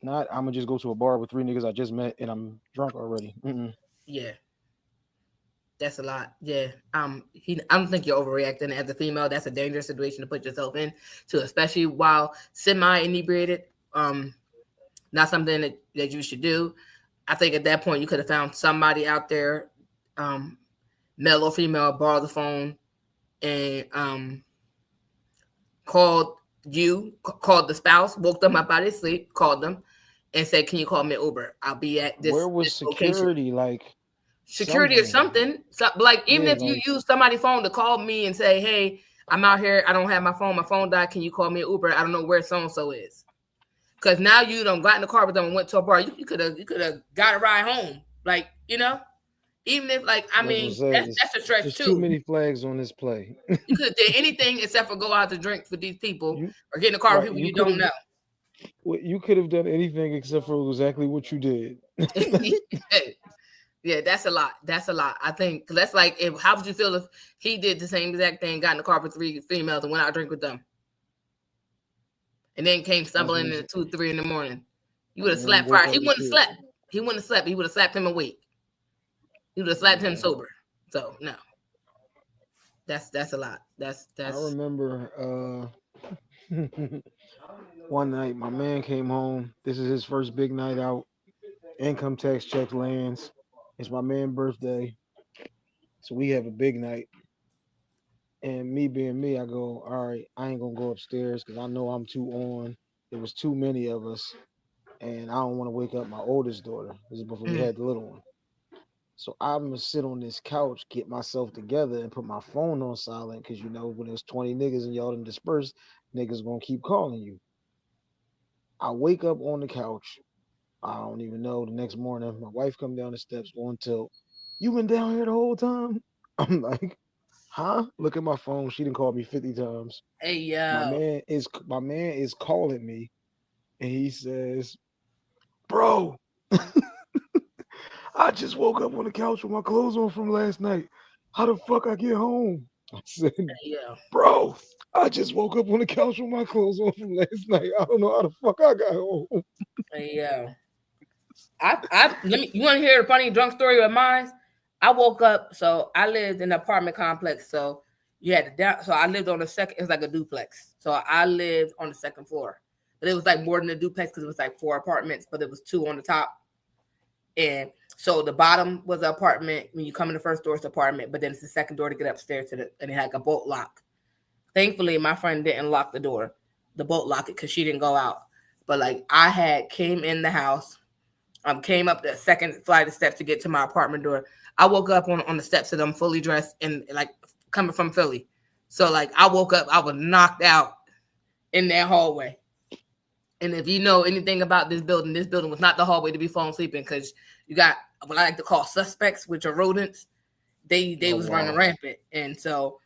not, I'm gonna just go to a bar with 3 niggas I just met and I'm drunk already. Yeah. That's a lot. Yeah. I don't think you're overreacting as a female. That's a dangerous situation to put yourself in, to, especially while semi-inebriated. Not something that you should do. I think at that point you could have found somebody out there, male or female, borrow the phone and called the spouse, woke them up out of sleep, called them, and said, "Can you call me an Uber? I'll be at this." Where was security? Location. Security something. Or something. Like, even if you use somebody's phone to call me and say, "Hey, I'm out here. I don't have my phone. My phone died. Can you call me an Uber? I don't know where so and so is." Because now you don't got in the car with them and went to a bar. You could have got a ride home. Like, even if like I That's what I mean said. that's a stretch There's too too. many flags on this play. You could have did anything except for go out to drink with these people You or get in the car with right. people you don't know. You could have done anything except for exactly what you did. Yeah, that's a lot. That's a lot. I think that's like if how would you feel if he did the same exact thing, got in the car with 3 females and went out to drink with them, and then came stumbling in at 2, 3 in the morning? You would have slapped fire. He wouldn't have slept. He wouldn't have slept. He would have slapped him awake. He would have slapped him sober. So no, that's a lot. That's. I remember one night my man came home. This is his first big night out. Income tax check lands. It's my man's birthday, so we have a big night. And me being me, I go, all right, I ain't gonna go upstairs because I know I'm too on. There was too many of us, and I don't want to wake up my oldest daughter. This is before we had the little one. So I'm gonna sit on this couch, get myself together, and put my phone on silent because when there's 20 niggas and y'all done dispersed, niggas gonna keep calling you. I wake up on the couch. I don't even know. The next morning, my wife come down the steps on tilt. You been down here the whole time? I'm like, huh? Look at my phone. She done called me 50 times. Hey yo. My man is calling me, and he says, "Bro, I just woke up on the couch with my clothes on from last night. How the fuck I get home?" I said, Yeah. "Bro, I just woke up on the couch with my clothes on from last night. I don't know how the fuck I got home." Yeah. You want to hear a funny drunk story of mine? I woke up, so I lived in an apartment complex. So you had so I lived on the second, it was like a duplex. So I lived on the second floor. But it was like more than a duplex because it was like 4 apartments, but it was 2 on the top. And so the bottom was an apartment. When you come in the first door, it's an apartment, but then it's the second door to get upstairs and it had like a bolt lock. Thankfully, my friend didn't lock the door, the bolt lock it, because she didn't go out. But like I came in the house, came up the second flight of steps to get to my apartment door. I woke up on the steps and I'm fully dressed and like coming from Philly. So like I woke up, I was knocked out in that hallway. And if you know anything about this building was not the hallway to be falling asleep in because you got what I like to call suspects, which are rodents. They was running rampant. And so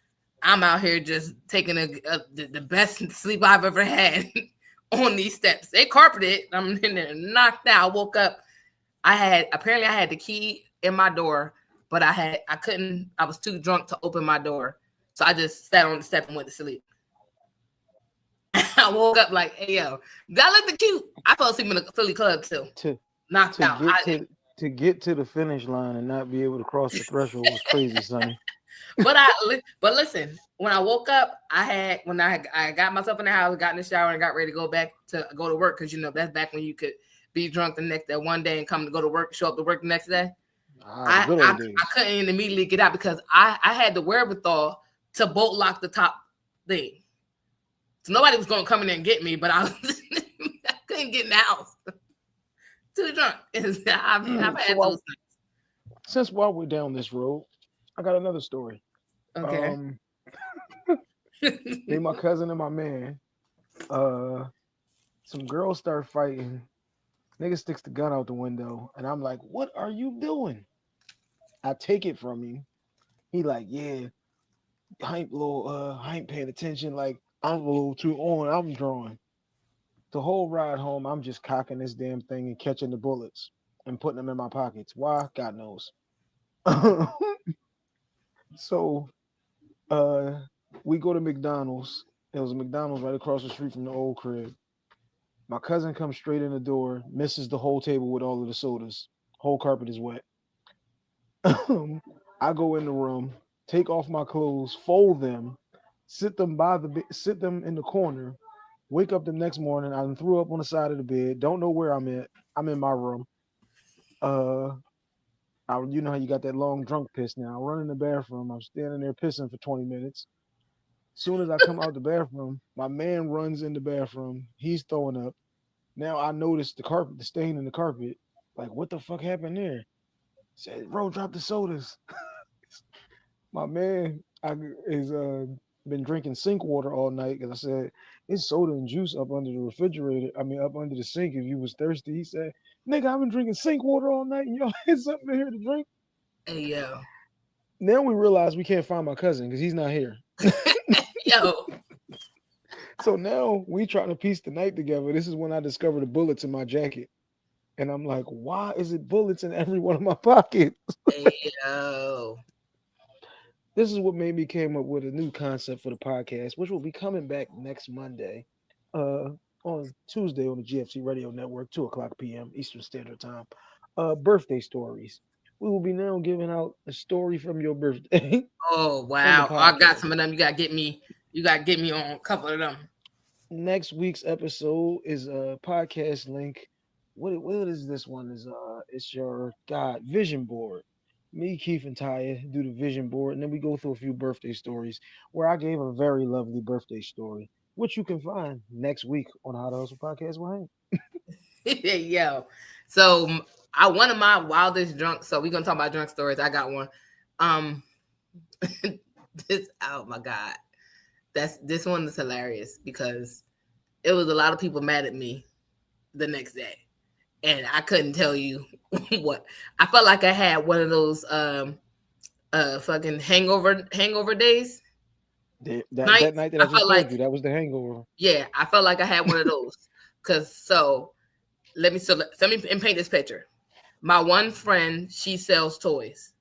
I'm out here just taking the best sleep I've ever had on these steps. They carpeted. I'm in there knocked out. I woke up. I had the key in my door, but I was too drunk to open my door. So I just sat on the step and went to sleep. I woke up like, hey, yo, that looked cute. I fell asleep in the Philly club too. Knocked out. To get to the finish line and not be able to cross the threshold was crazy, Sonny. But listen, when I woke up, I got myself in the house, got in the shower, and got ready to go to work because that's back when you could be drunk that one day and come to go to work, show up to work the next day. I couldn't immediately get out because I had the wherewithal to bolt lock the top thing. So nobody was going to come in there and get me, but I couldn't get in the house. Too drunk. I've had those things. Since while we're down this road, I got another story. Okay. Me, my cousin, and my man. Some girls start fighting. Nigga sticks the gun out the window, and I'm like, "What are you doing?" I take it from him. He like, "Yeah, I ain't paying attention. Like, I'm a little too on. I'm drawing." The whole ride home, I'm just cocking this damn thing and catching the bullets and putting them in my pockets. Why? God knows. So, we go to McDonald's. There was a McDonald's right across the street from the old crib. My cousin comes straight in the door, misses the whole table with all of the sodas. Whole carpet is wet. I go in the room, take off my clothes, fold them, sit them in the corner. Wake up the next morning, I threw up on the side of the bed. Don't know where I'm at. I'm in my room. You know how you got that long drunk piss now. I run in the bathroom. I'm standing there pissing for 20 minutes. As soon as I come out the bathroom, my man runs in the bathroom. He's throwing up. Now I notice the stain in the carpet. Like, what the fuck happened there? Said, bro, drop the sodas. My man is been drinking sink water all night because I said it's soda and juice up under the refrigerator. I mean, up under the sink. If you was thirsty, he said, "Nigga, I've been drinking sink water all night, and y'all had something in here to drink." Hey yo, Now we realize we can't find my cousin because he's not here. yo. So now we trying to piece the night together. This is when I discovered the bullets in my jacket. And I'm like, why is it bullets in every one of my pockets? Hey yo. This is what made me came up with a new concept for the podcast, which will be coming back next Monday, on Tuesday on the GFC Radio Network, 2:00 p.m. Eastern Standard Time. Birthday stories. We will be now giving out a story from your birthday. Oh wow. I got some of them. You gotta get me on a couple of them. Next week's episode is a podcast link. What is this one? It's your vision board. Me, Keith, and Taya do the vision board, and then we go through a few birthday stories where I gave a very lovely birthday story, which you can find next week on How to Hustle Podcast with Hank. Yo. So one of my wildest drunk. So we're gonna talk about drunk stories. I got one. Oh my God. This one is hilarious because it was a lot of people mad at me the next day. And I couldn't tell you what. I felt like I had one of those fucking hangover days. That night that I just told you, that was the hangover. Yeah, I felt like I had one of those. Let me paint this picture. My one friend, she sells toys.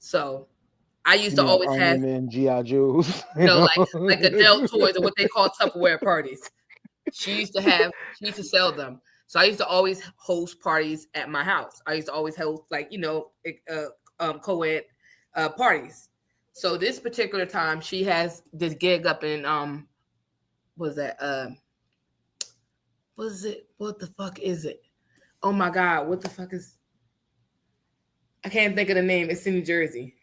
So I used to always have G.I. Joes. Like adult toys or what they call Tupperware parties. She used to sell them. So I used to always host parties at my house. I used to always host co-ed parties. So this particular time, she has this gig up in what the fuck is it? Oh my God, what the fuck is? I can't think of the name. It's in New Jersey.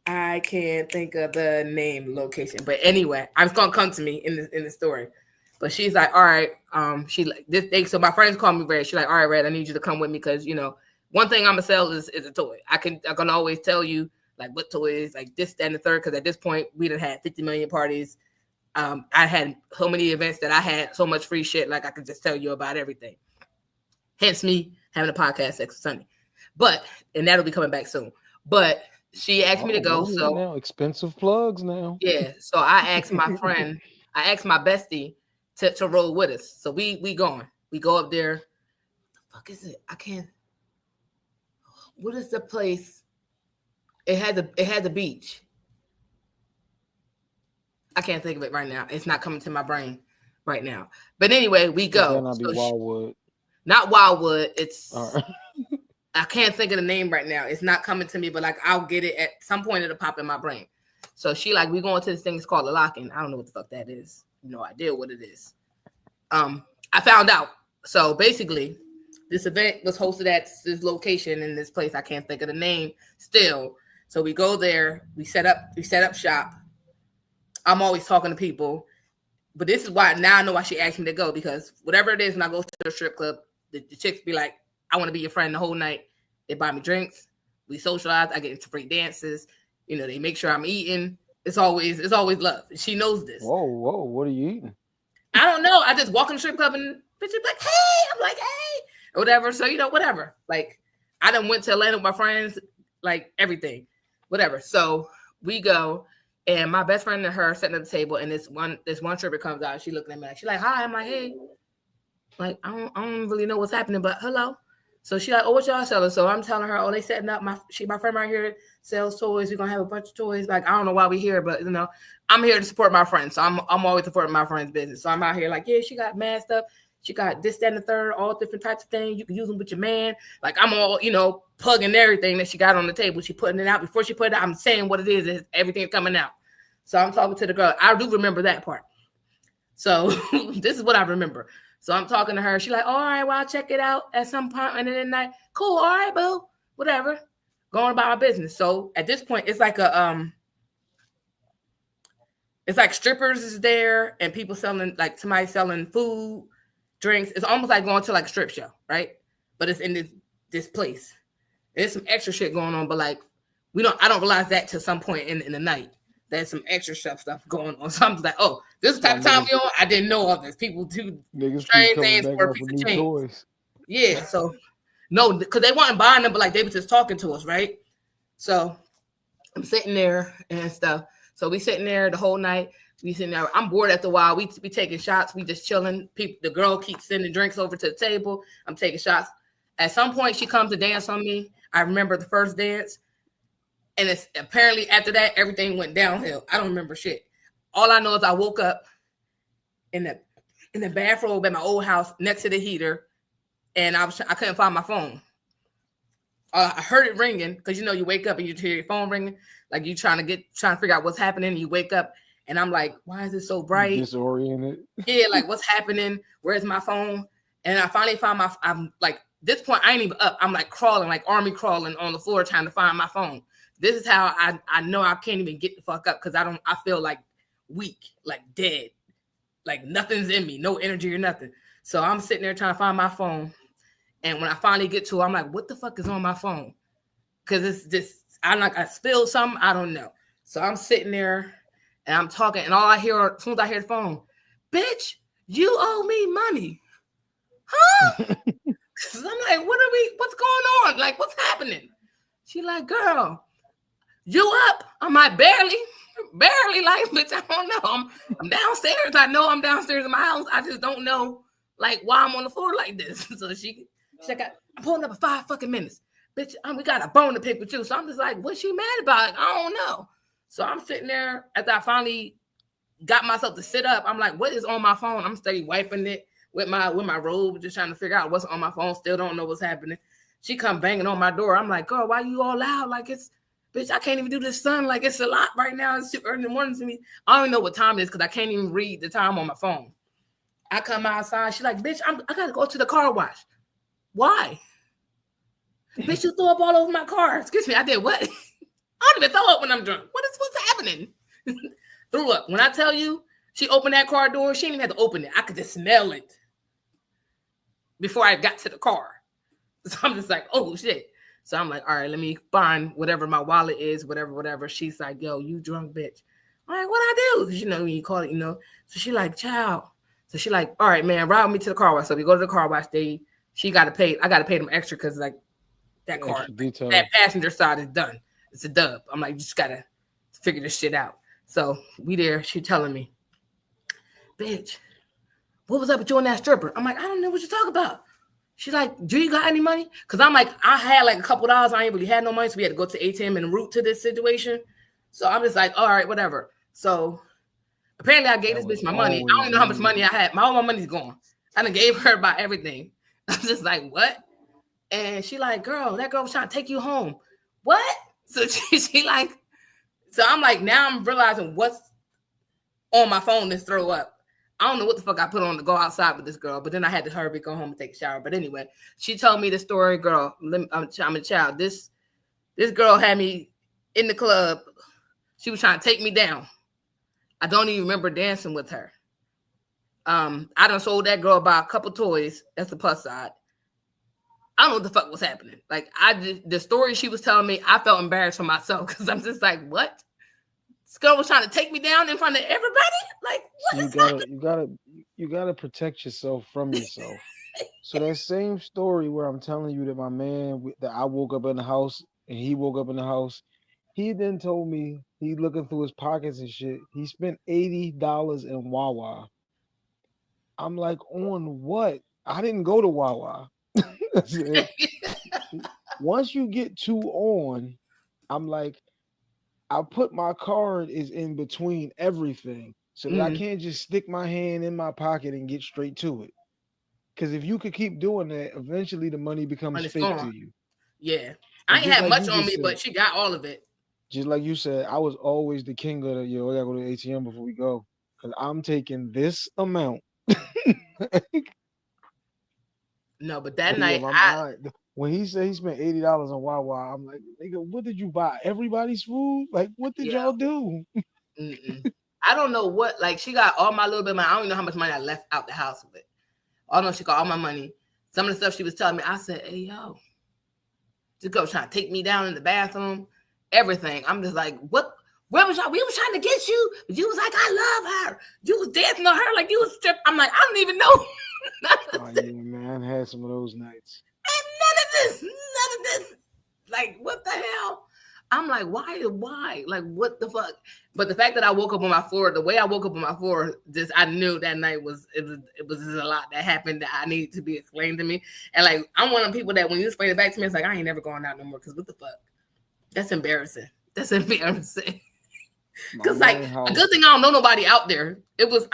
I can't think of the name, location, but anyway, it's gonna come to me in the story. But she's like, all right. She like this thing. So my friends call me Red. She's like, all right, Red, I need you to come with me because one thing I'm gonna sell is a toy. I can always tell you like what toys, like this, that, and the third. Because at this point, we done had 50 million parties. I had so many events that I had so much free shit. Like I could just tell you about everything. Hence me having a podcast next Sunday. And that'll be coming back soon. But she asked me to go. So now expensive plugs now. Yeah. So I asked my friend. I asked my bestie to roll with us. So we going. We go up there. What the fuck is it? I can't. What is the place? It had the beach. I can't think of it right now. It's not coming to my brain right now. But anyway, we go. Not Wildwood. Not Wildwood. It's right. I can't think of the name right now. It's not coming to me, but like I'll get it at some point. It'll pop in my brain. So she like, we going to this thing. It's called the Lock-In. I don't know what the fuck that is. No idea what it is. I found out. So basically, this event was hosted at this location in this place. I can't think of the name still. So we go there. We set up shop. I'm always talking to people, but this is why now I know why she asked me to go, because whatever it is, when I go to the strip club, the chicks be like, I want to be your friend the whole night. They buy me drinks. We socialize. I get into free dances. They make sure I'm eating. It's always love. She knows this. Whoa, what are you eating? I don't know. I just walk in the strip club and bitches be like, hey, I'm like, hey, or whatever. So, whatever. Like, I done went to Atlanta with my friends, like everything, whatever. So we go, and my best friend and her sitting at the table, and this one stripper comes out. She looking at me like, she's like, hi. I'm like, hey. Like, I don't really know what's happening, but hello. So she like, oh, what y'all selling? So I'm telling her, oh, they setting up my friend right here sells toys. We're gonna have a bunch of toys. Like, I don't know why we here, but I'm here to support my friends. So I'm always supporting my friend's business. So I'm out here like, yeah, she got mad stuff. She got this, that, and the third, all different types of things. You can use them with your man. Like, I'm all, plugging everything that she got on the table. She putting it out. Before she put it out, I'm saying what it is. Everything's coming out. So I'm talking to the girl. I do remember that part. So this is what I remember. So I'm talking to her. She's like, all right, well, I'll check it out at some point. And then night, cool, all right, boo, whatever. Going about my business. So at this point, it's like it's like strippers is there and people selling, like somebody selling food, drinks. It's almost like going to like a strip show, right? But it's in this place. There's some extra shit going on, but like I don't realize that till some point in the night. there's some extra stuff going on. So I'm just like, oh, this is the type of time we on. I didn't know all this. People do niggas strange keep coming things back for a up piece with of new change. toys. Yeah, so no, because they weren't buying them, but like they were just talking to us, right? So I'm sitting there and stuff. So we sitting there the whole night. We sitting there. I'm bored after a while. We taking shots. We just chilling. People, the girl keeps sending drinks over to the table. I'm taking shots. At some point, she comes to dance on me. I remember the first dance. And it's apparently after that, everything went downhill. I don't remember shit. All I know is I woke up in the bathrobe at my old house next to the heater, and I couldn't find my phone. I heard it ringing because you wake up and you hear your phone ringing, like you trying to figure out what's happening. And you wake up, and I'm like, why is it so bright? Disoriented. Yeah, like what's happening? Where's my phone? And I finally found I'm like, this point I ain't even up. I'm like crawling, like army crawling on the floor trying to find my phone. This is how I know I can't even get the fuck up because I feel like weak, like dead, like nothing's in me, no energy or nothing. So I'm sitting there trying to find my phone. And when I finally get to it, I'm like, what the fuck is on my phone? Because it's just, I spilled something, I don't know. So I'm sitting there and I'm talking, and all I hear, as soon as I hear the phone, bitch, you owe me money. Huh? I'm like, what's going on? Like, what's happening? She like, girl, you up? I'm like, barely, like, bitch, I don't know. I'm downstairs. I know I'm downstairs in my house. I just don't know, like, why I'm on the floor like this. So she's like, I'm pulling up in 5 fucking minutes. Bitch, we got a bone to pick with you. So I'm just like, what's she mad about? I don't know. So I'm sitting there after I finally got myself to sit up. I'm like, what is on my phone? I'm steady wiping it with my robe, just trying to figure out what's on my phone. Still don't know what's happening. She come banging on my door. I'm like, girl, why you all loud? Like, it's, bitch, I can't even do this, son. Like, it's a lot right now. It's too early in the morning to me. I don't even know what time it is because I can't even read the time on my phone. I come outside. She's like, bitch, I got to go to the car wash. Why? Bitch, you threw up all over my car. Excuse me, I did what? I don't even throw up when I'm drunk. What's happening? Threw up. When I tell you, she opened that car door, she didn't even have to open it. I could just smell it before I got to the car. So I'm just like, oh, shit. So I'm like, all right, let me find whatever my wallet is, whatever. She's like, yo, you drunk bitch. I'm like, what I do? Because, when you call it, So she like, child. So she like, all right, man, ride me to the car wash. So we go to the car wash. I got to pay them extra because, like, that car, that passenger side is done. It's a dub. I'm like, you just got to figure this shit out. So we there. She telling me, bitch, what was up with you and that stripper? I'm like, I don't know what you're talking about. She's like, do you got any money? Because I'm like, I had like a couple dollars. I ain't really had no money. So we had to go to ATM en route to this situation. So I'm just like, all right, whatever. So apparently I gave this bitch my money. I don't even know how much money I had. All my money's gone. I done gave her about everything. I'm just like, what? And she like, girl, that girl was trying to take you home. What? So she like, so I'm like, now I'm realizing what's on my phone is throw up. I don't know what the fuck I put on to go outside with this girl, but then I had to hurry, go home and take a shower. But anyway, she told me the story, girl. I'm a child. This girl had me in the club. She was trying to take me down. I don't even remember dancing with her. I done sold that girl about a couple toys. That's the plus side. I don't know what the fuck was happening. Like, the story she was telling me, I felt embarrassed for myself because I'm just like, what? This girl was trying to take me down in front of everybody? Like, what you gotta protect yourself from yourself. So that same story where I'm telling you that my man, that I woke up in the house and he woke up in the house, he then told me he looking through his pockets and shit. He spent $80 in Wawa. I'm like, on what? I didn't go to Wawa. Once you get two on, I'm like, I put my card is in between everything so that I can't just stick my hand in my pocket and get straight to it. Because if you could keep doing that, eventually the money becomes fake to you. Yeah. I ain't had much on me, but she got all of it. Just like you said, I was always the king of the, we gotta go to the ATM before we go. Because I'm taking this amount. No, but that night, when he said he spent $80 on Wawa, I'm like, nigga, what did you buy? Everybody's food? Like, what did y'all do? I don't know what, like, she got all my little bit of money. I don't even know how much money I left out the house with. I know she got all my money. Some of the stuff she was telling me, I said, hey, yo, this girl trying to take me down in the bathroom, everything. I'm just like, what Where was y'all? We was trying to get you, but you was like, I love her. You was dancing on her like you was stripped. I'm like, I don't even know. Oh yeah, man, I had some of those nights. And none of this. Like, what the hell? I'm like, why? Like, what the fuck? But the fact that I woke up on my floor, the way I woke up on my floor, just I knew that night was just a lot that happened that I needed to be explained to me. And like, I'm one of the people that when you explain it back to me, it's like I ain't never going out no more. Cause what the fuck? That's embarrassing. That's embarrassing. Cause like a good thing I don't know nobody out there. It was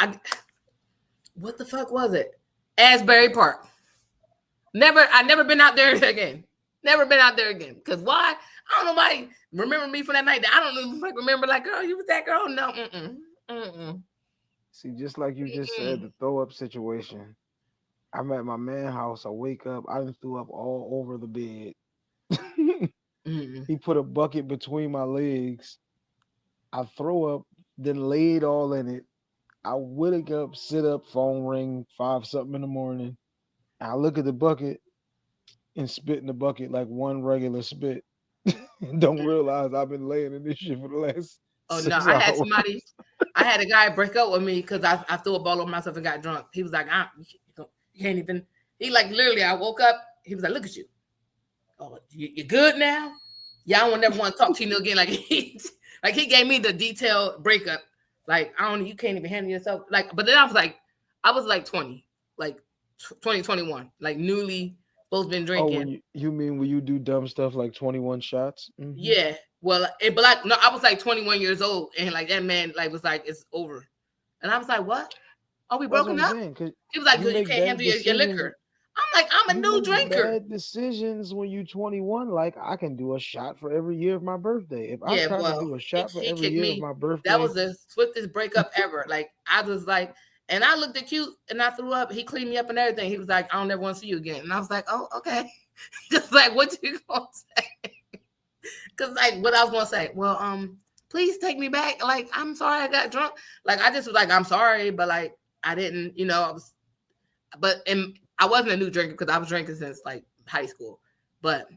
what the fuck was it? Asbury Park. I never been out there again. Never been out there again. Cause why? I don't know nobody remember me from that night. I don't even like remember like, girl, you was that girl. No. See, just like you just said, the throw up situation. I'm at my man's house. I wake up. I done threw up all over the bed. He put a bucket between my legs. I throw up, then laid all in it. I wake up, sit up, phone ring, 5 something in the morning. I look at the bucket and spit in the bucket like one regular spit. And don't realize I've been laying in this shit for the last. Oh no, I had somebody. I had a guy break up with me because I threw a ball on myself and got drunk. He was like, you can't even. He like literally. I woke up. He was like, look at you. Oh, you good now? Yeah, I won't never want to talk to you again. Like he gave me the detailed breakup. Like you can't even handle yourself. Like, but then I was like 20, like 2021, like newly both been drinking. Oh, you mean when you do dumb stuff like 21 shots? Mm-hmm. Yeah. Well, but like no, I was like 21 years old, and like that man like was like it's over, and I was like, what? Are we broken up? He was like, you can't handle your liquor. I'm like, I'm a new drinker. Bad decisions when you're 21. Like I can do a shot for every year of my birthday. If I try to do a shot for every year of my birthday, that was the swiftest breakup ever. Like I was like, and I looked at cute and I threw up. He cleaned me up and everything. He was like, I don't ever want to see you again. And I was like, oh, okay. Just like, what you gonna say? Because like what I was gonna say, well, please take me back. Like, I'm sorry I got drunk. Like I just was like, I'm sorry, but like I didn't, I wasn't a new drinker because I was drinking since like high school. But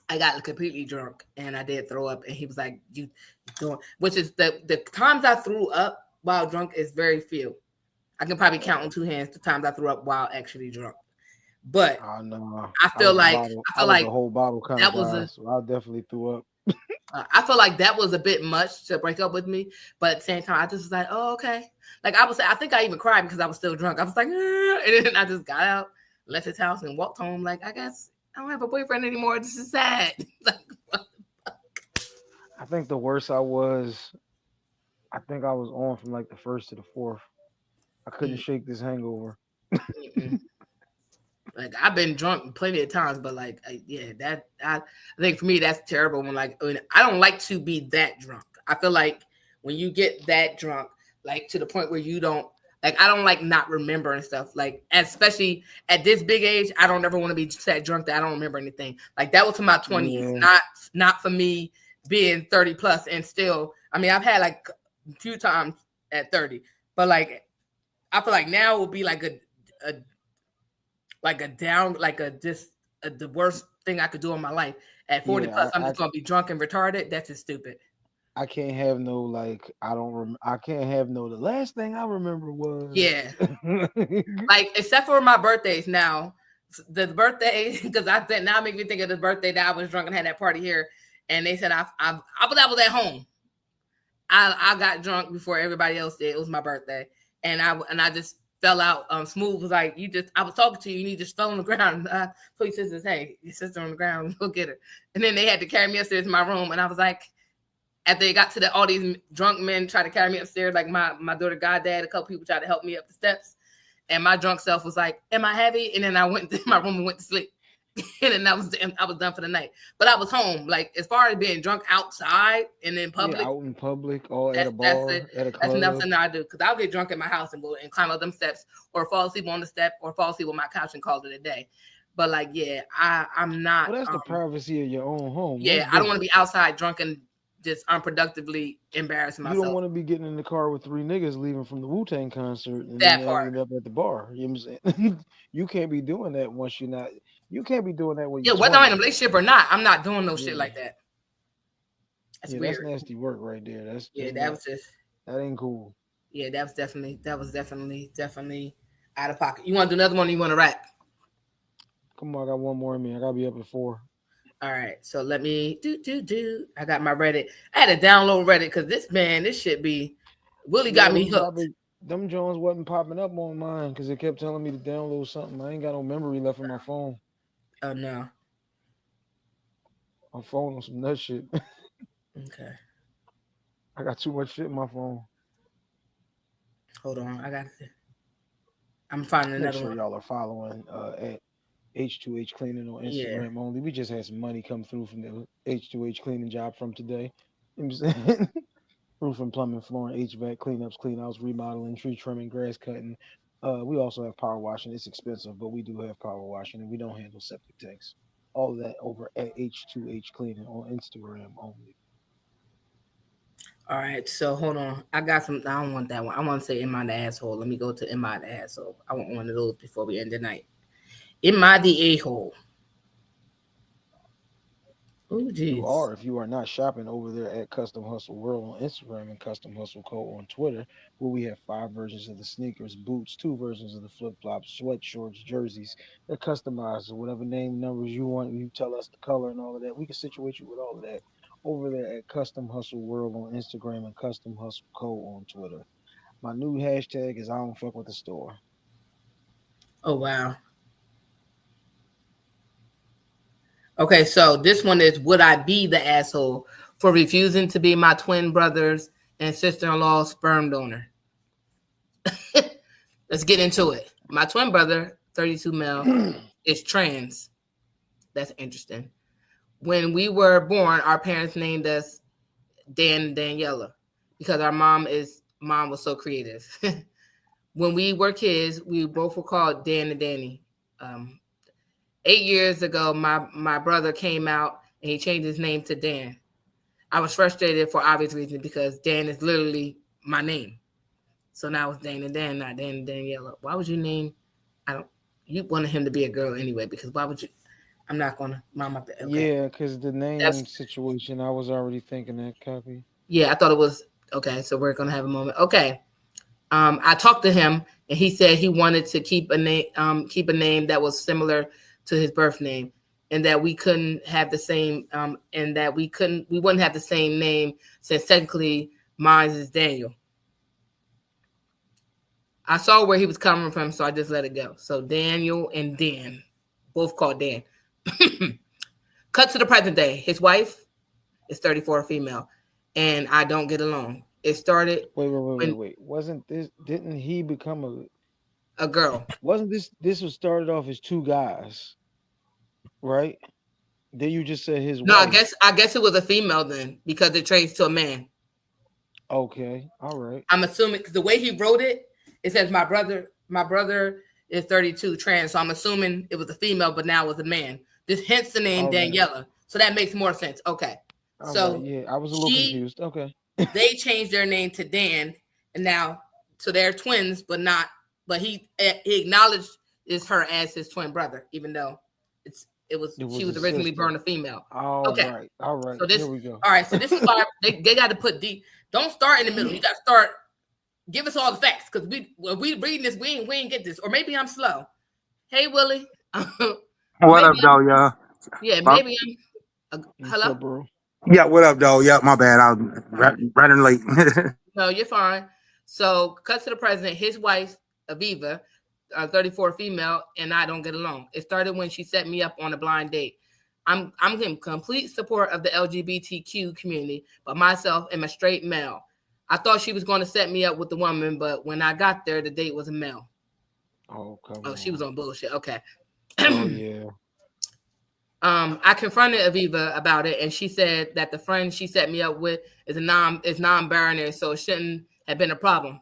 I got completely drunk and I did throw up. And he was like, you doing, which is the times I threw up while drunk is very few. I can probably count on 2 hands the times I threw up while actually drunk. But I feel like a whole bottle kind of guy, so I definitely threw up. I feel like that was a bit much to break up with me, but at the same time, I just was like, "Oh, okay." Like I think I even cried because I was still drunk. I was like, and then I just got out, left his house, and walked home. Like, I guess I don't have a boyfriend anymore. This is sad. Like, what the fuck? I think the worst I was on from like the 1st to the 4th. I couldn't shake this hangover. Like I've been drunk plenty of times, but like, I think for me that's terrible. When I don't like to be that drunk. I feel like when you get that drunk, like to the point where you don't like, I don't like not remembering stuff. Like especially at this big age, I don't ever want to be that drunk that I don't remember anything. Like that was for my 20s, not for me being 30 plus and still. I mean, I've had like a few times at 30, but like I feel like now will be like the worst thing I could do in my life. At 40 plus, I'm just gonna be drunk and retarded. That's just stupid. I can't have no like I can't have no. The last thing I remember was like except for my birthdays now. The birthday because now make me think of the birthday that I was drunk and had that party here, and they said I was at home. I got drunk before everybody else did. It was my birthday, and I just fell out. Smooth was like, I was talking to you and you just fell on the ground. So he says, hey, your sister on the ground, go get her. And then they had to carry me upstairs to my room. And I was like, after they got to all these drunk men tried to carry me upstairs, like my daughter goddad, a couple people tried to help me up the steps. And my drunk self was like, am I heavy? And then I went to my room and went to sleep. And then I was done for the night. But I was home. Like as far as being drunk outside and in public, out in public, or at a bar, at a club. That's nothing I do because I'll get drunk at my house and go and climb up them steps, or fall asleep on the step, or fall asleep on my couch and call it a day. But like, I'm not. Well, that's the privacy of your own home. Yeah, I don't want to be outside drunk and just unproductively embarrassing myself. You don't want to be getting in the car with 3 niggas leaving from the Wu-Tang concert and that part ending up at the bar. You know what I'm saying? You can't be doing that once you're not. You can't be doing that when you're whether I'm in a relationship or not. I'm not doing no shit like that. That's Yeah, that's weird. nasty work right there. That's Yeah, just that not. was just. That ain't cool. Yeah, that was definitely out of pocket. You want to do another one? Or you want to rap? Come on, I got one more in me. I gotta be up at 4. All right, so let me do. I got my Reddit. I had to download Reddit because this shit be Willie Yeah, got me hooked. them Jones wasn't popping up on mine because it kept telling me to download something. I ain't got no memory left in my phone. Oh no. My phone on some nut shit. Okay, I got too much shit in my phone. hold on. I'm finding Make another sure one. y'all are following at H2H Cleaning on Yeah. Instagram only. We just had some money come through from the H2H cleaning job from today. You know what I'm saying? Roof and plumbing, flooring, HVAC, cleanups, cleanouts, remodeling, tree trimming, grass cutting. We also have power washing. It's expensive, but we do have power washing, and we don't handle septic tanks. All of that over at H2H Cleaning on Instagram only. All right, so hold on. I got some. I don't want that one. I want to say "Am I the asshole?" Let me go to "Am I the asshole?" I want one of those before we end the night. Am I the a hole? Oh, You jeez. are if you are not shopping over there at Custom Hustle World on Instagram and Custom Hustle Co. on Twitter, where we have 5 versions of the sneakers, boots, 2 versions of the flip flops, sweatshorts, jerseys. They're customized to whatever name numbers you want. You tell us the color and all of that. We can situate you with all of that over there at Custom Hustle World on Instagram and Custom Hustle Co. on Twitter. My new hashtag is I don't fuck with the store. Oh wow. Okay, so this one is: Would I be the asshole for refusing to be my twin brother's and sister-in-law's sperm donor? Let's get into it. My twin brother, 32 male, is trans. That's interesting. When we were born, our parents named us Dan and Daniela because our mom was so creative. When we were kids, we both were called Dan and Danny. 8 years ago, my brother came out and he changed his name to Dan. I was frustrated for obvious reasons because Dan is literally my name. So now it's Dan and Dan, not Dan and Daniela. Why would you name? I don't. You wanted him to be a girl anyway because why would you? I'm not gonna. Mom, okay. Yeah, because the name That's situation, I was already thinking that, copy. yeah. I thought it was okay. So we're gonna have a moment. Okay. I talked to him and he said he wanted to keep a name that was similar to his birth name, and that we couldn't have the same, and that we wouldn't have the same name since technically mine is Daniel. I saw where he was coming from, so I just let it go. So Daniel and Dan, both called Dan. Cut to the present day. His wife is 34, female, and I don't get along. It started when Wait. Wasn't this? Didn't he become a girl. Wasn't this? This was started off as 2 guys, right? Then you just said his No, wife. I guess it was a female then because it changed to a man. Okay, all right. I'm assuming because the way he wrote it, it says my brother is 32 trans. So I'm assuming it was a female, but now it was a man. This hence the name All right. Daniela. So that makes more sense. Okay. All right. So Yeah, I was a little confused. Okay. they changed their name to Dan, and now so they're twins, but he acknowledged is her as his twin brother, even though she was a originally sister. born a female. All Okay. right. All right. So this Here we go. all right. So this is why they got to put don't start in the middle. You got to start. Give us all the facts because when we reading this, we ain't get this. Or maybe I'm slow. Hey Willie. What up, though, y'all? Yeah, maybe I'm. What's Hello. up, bro? Yeah, what up, though? Yeah, my bad. I was running late. No, you're fine. So, cut to the president. His wife, Aviva, 34 female, and I don't get along. It started when she set me up on a blind date. I'm in complete support of the LGBTQ community, but myself am a straight male. I thought she was going to set me up with the woman, but when I got there, the date was a male. Oh, come Oh, on. she was on bullshit. Okay. Oh yeah. I confronted Aviva about it, and she said that the friend she set me up with is non-binary, so it shouldn't have been a problem.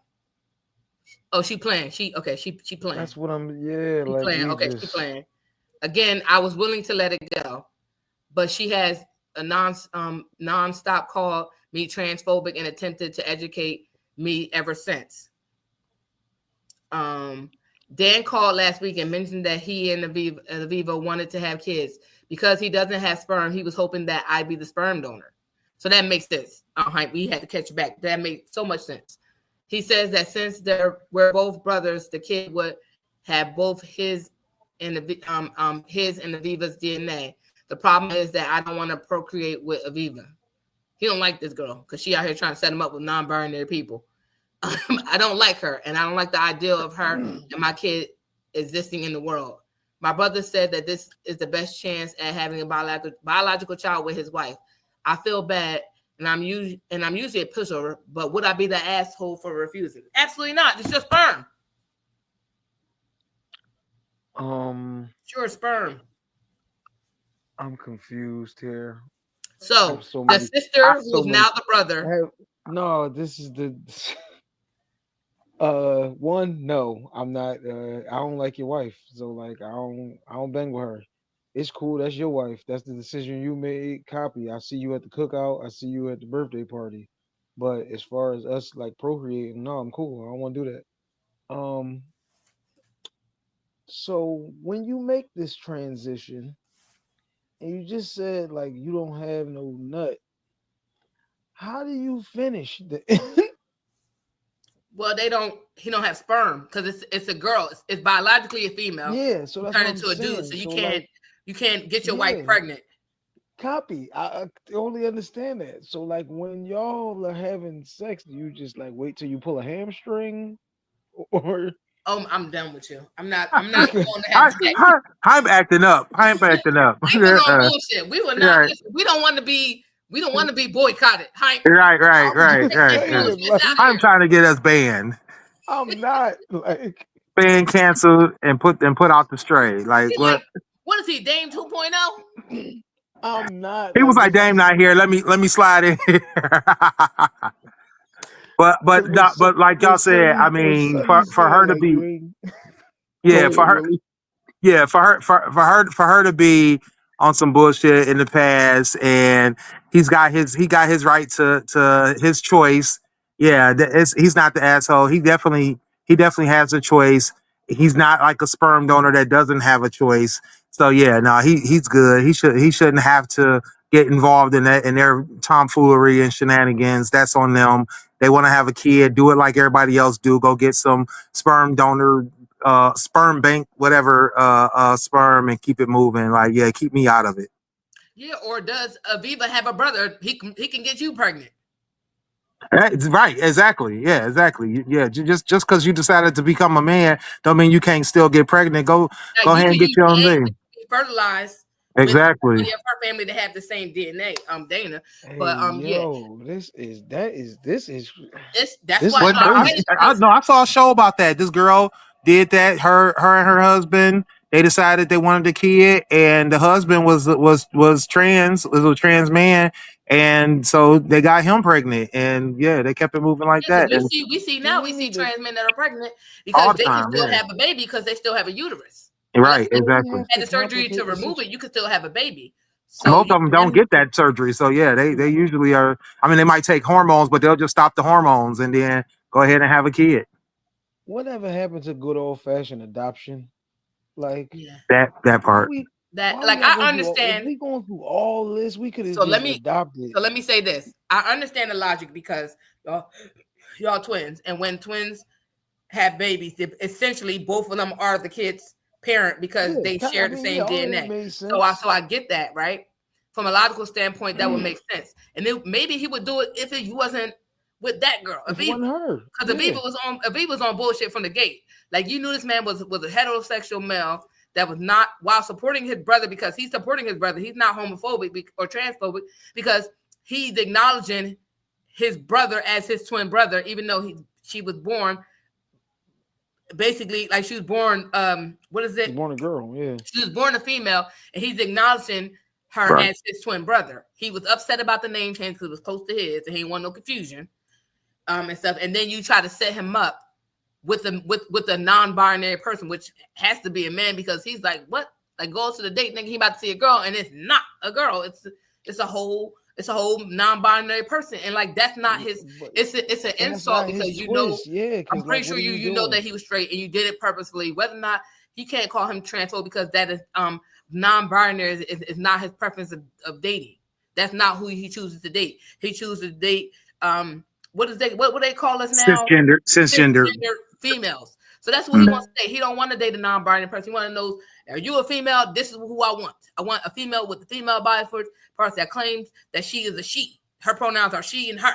Oh, she playing. She playing. That's what I'm. Yeah, She like playing. we Okay, just. she playing. Again, I was willing to let it go, but she has a non-stop called me transphobic and attempted to educate me ever since. Dan called last week and mentioned that he and Aviva wanted to have kids. Because he doesn't have sperm, he was hoping that I'd be the sperm donor. So that makes sense. We had to catch you back. That made so much sense. He says that since we're both brothers, the kid would have both his and Aviva's DNA. The problem is that I don't want to procreate with Aviva. He don't like this girl because she out here trying to set him up with non-binary people. I don't like her, and I don't like the idea of her and my kid existing in the world. My brother said that this is the best chance at having a biological child with his wife. I feel bad, and I'm usually a pushover, but would I be the asshole for refusing? Absolutely not. It's just sperm. Sure, sperm. I'm confused here. So the sister who's now the brother. No, this is the one. No, I'm not. I don't like your wife, so like I don't bang with her. It's cool. That's your wife. That's the decision you made. Copy. I see you at the cookout. I see you at the birthday party. But as far as us like procreating, no, I'm cool. I don't want to do that. So when you make this transition, and you just said like you don't have no nut, how do you finish the? Well, he don't have sperm because it's a girl. It's biologically a female. Yeah, so that's turn into a dude, so you can't get your wife pregnant. Copy. I totally understand that. So like when y'all are having sex, do you just like wait till you pull a hamstring, or? Oh, I'm done with you. I'm not going to have sex. I'm acting up. I'm acting up. We was on bullshit. We were not. Right. We don't want to be. We don't want to be boycotted. Right. I'm trying to get us banned. I'm not like banned, canceled, and put out the stray. Like what? What is he, Dame 2.0? I'm not. He was like, Dame not here. Let me slide in here. but like y'all said, I mean, for her to be, for her to be on some bullshit in the past, and he got his right to his choice. Yeah, he's not the asshole. He definitely has a choice. He's not like a sperm donor that doesn't have a choice. So yeah, no, he's good. He shouldn't have to get involved in their tomfoolery and shenanigans. That's on them. They want to have a kid, do it like everybody else do. Go get some sperm donor, sperm bank, whatever, sperm, and keep it moving. Like, yeah, keep me out of it. Yeah, or does Aviva have a brother? He can get you pregnant. Right, exactly. Yeah, exactly. Yeah, just because you decided to become a man, don't mean you can't still get pregnant. Go ahead and get your own thing. Fertilized. Exactly. With her family to have the same DNA, Dana. But that's why I saw a show about that. This girl did that. Her and her husband, they decided they wanted a kid, and the husband was trans, was a trans man, and so they got him pregnant, and yeah, they kept it moving like that. So we see trans men that are pregnant because they can still have a baby because they still have a uterus. Right, exactly. Had the surgery to remove it, you could still have a baby. So most of them don't get that surgery. So yeah, they usually are. I mean, they might take hormones, but they'll just stop the hormones and then go ahead and have a kid. Whatever happened to good old fashioned adoption? Like that part. I understand. If we going through all this, we could have adopted. So let me say this. I understand the logic because y'all twins, and when twins have babies, essentially both of them are the kids' parent because they share the same DNA. So I get that, right? From a logical standpoint, that would make sense. And maybe he would do it if he wasn't with that girl. Because Aviva was on bullshit from the gate. Like, you knew this man was a heterosexual male that was not, while supporting his brother, because he's supporting his brother. He's not homophobic or transphobic because he's acknowledging his brother as his twin brother, even though she was born basically like she was born what is it? She was born a girl, yeah. She was born a female, and he's acknowledging her as his twin brother. He was upset about the name change because it was close to his, and he didn't want no confusion, and stuff. And then you try to set him up with a non-binary person, which has to be a man because he's like, what? Like, goes to the date thinking he about to see a girl, and it's not a girl. It's a whole non-binary person, and like that's not his. It's an insult because I'm pretty sure you know that he was straight and you did it purposefully. Whether or not he can't call him transphobic because that is non-binary is not his preference of dating. That's not who he chooses to date. He chooses to date what they call us now? cisgender. Cisgender females. So that's what he wants to date. He don't want to date a non-binary person. He want to know, are you a female? This is who I want. I want a female with the female body for person that claims that she is a she. Her pronouns are she and her.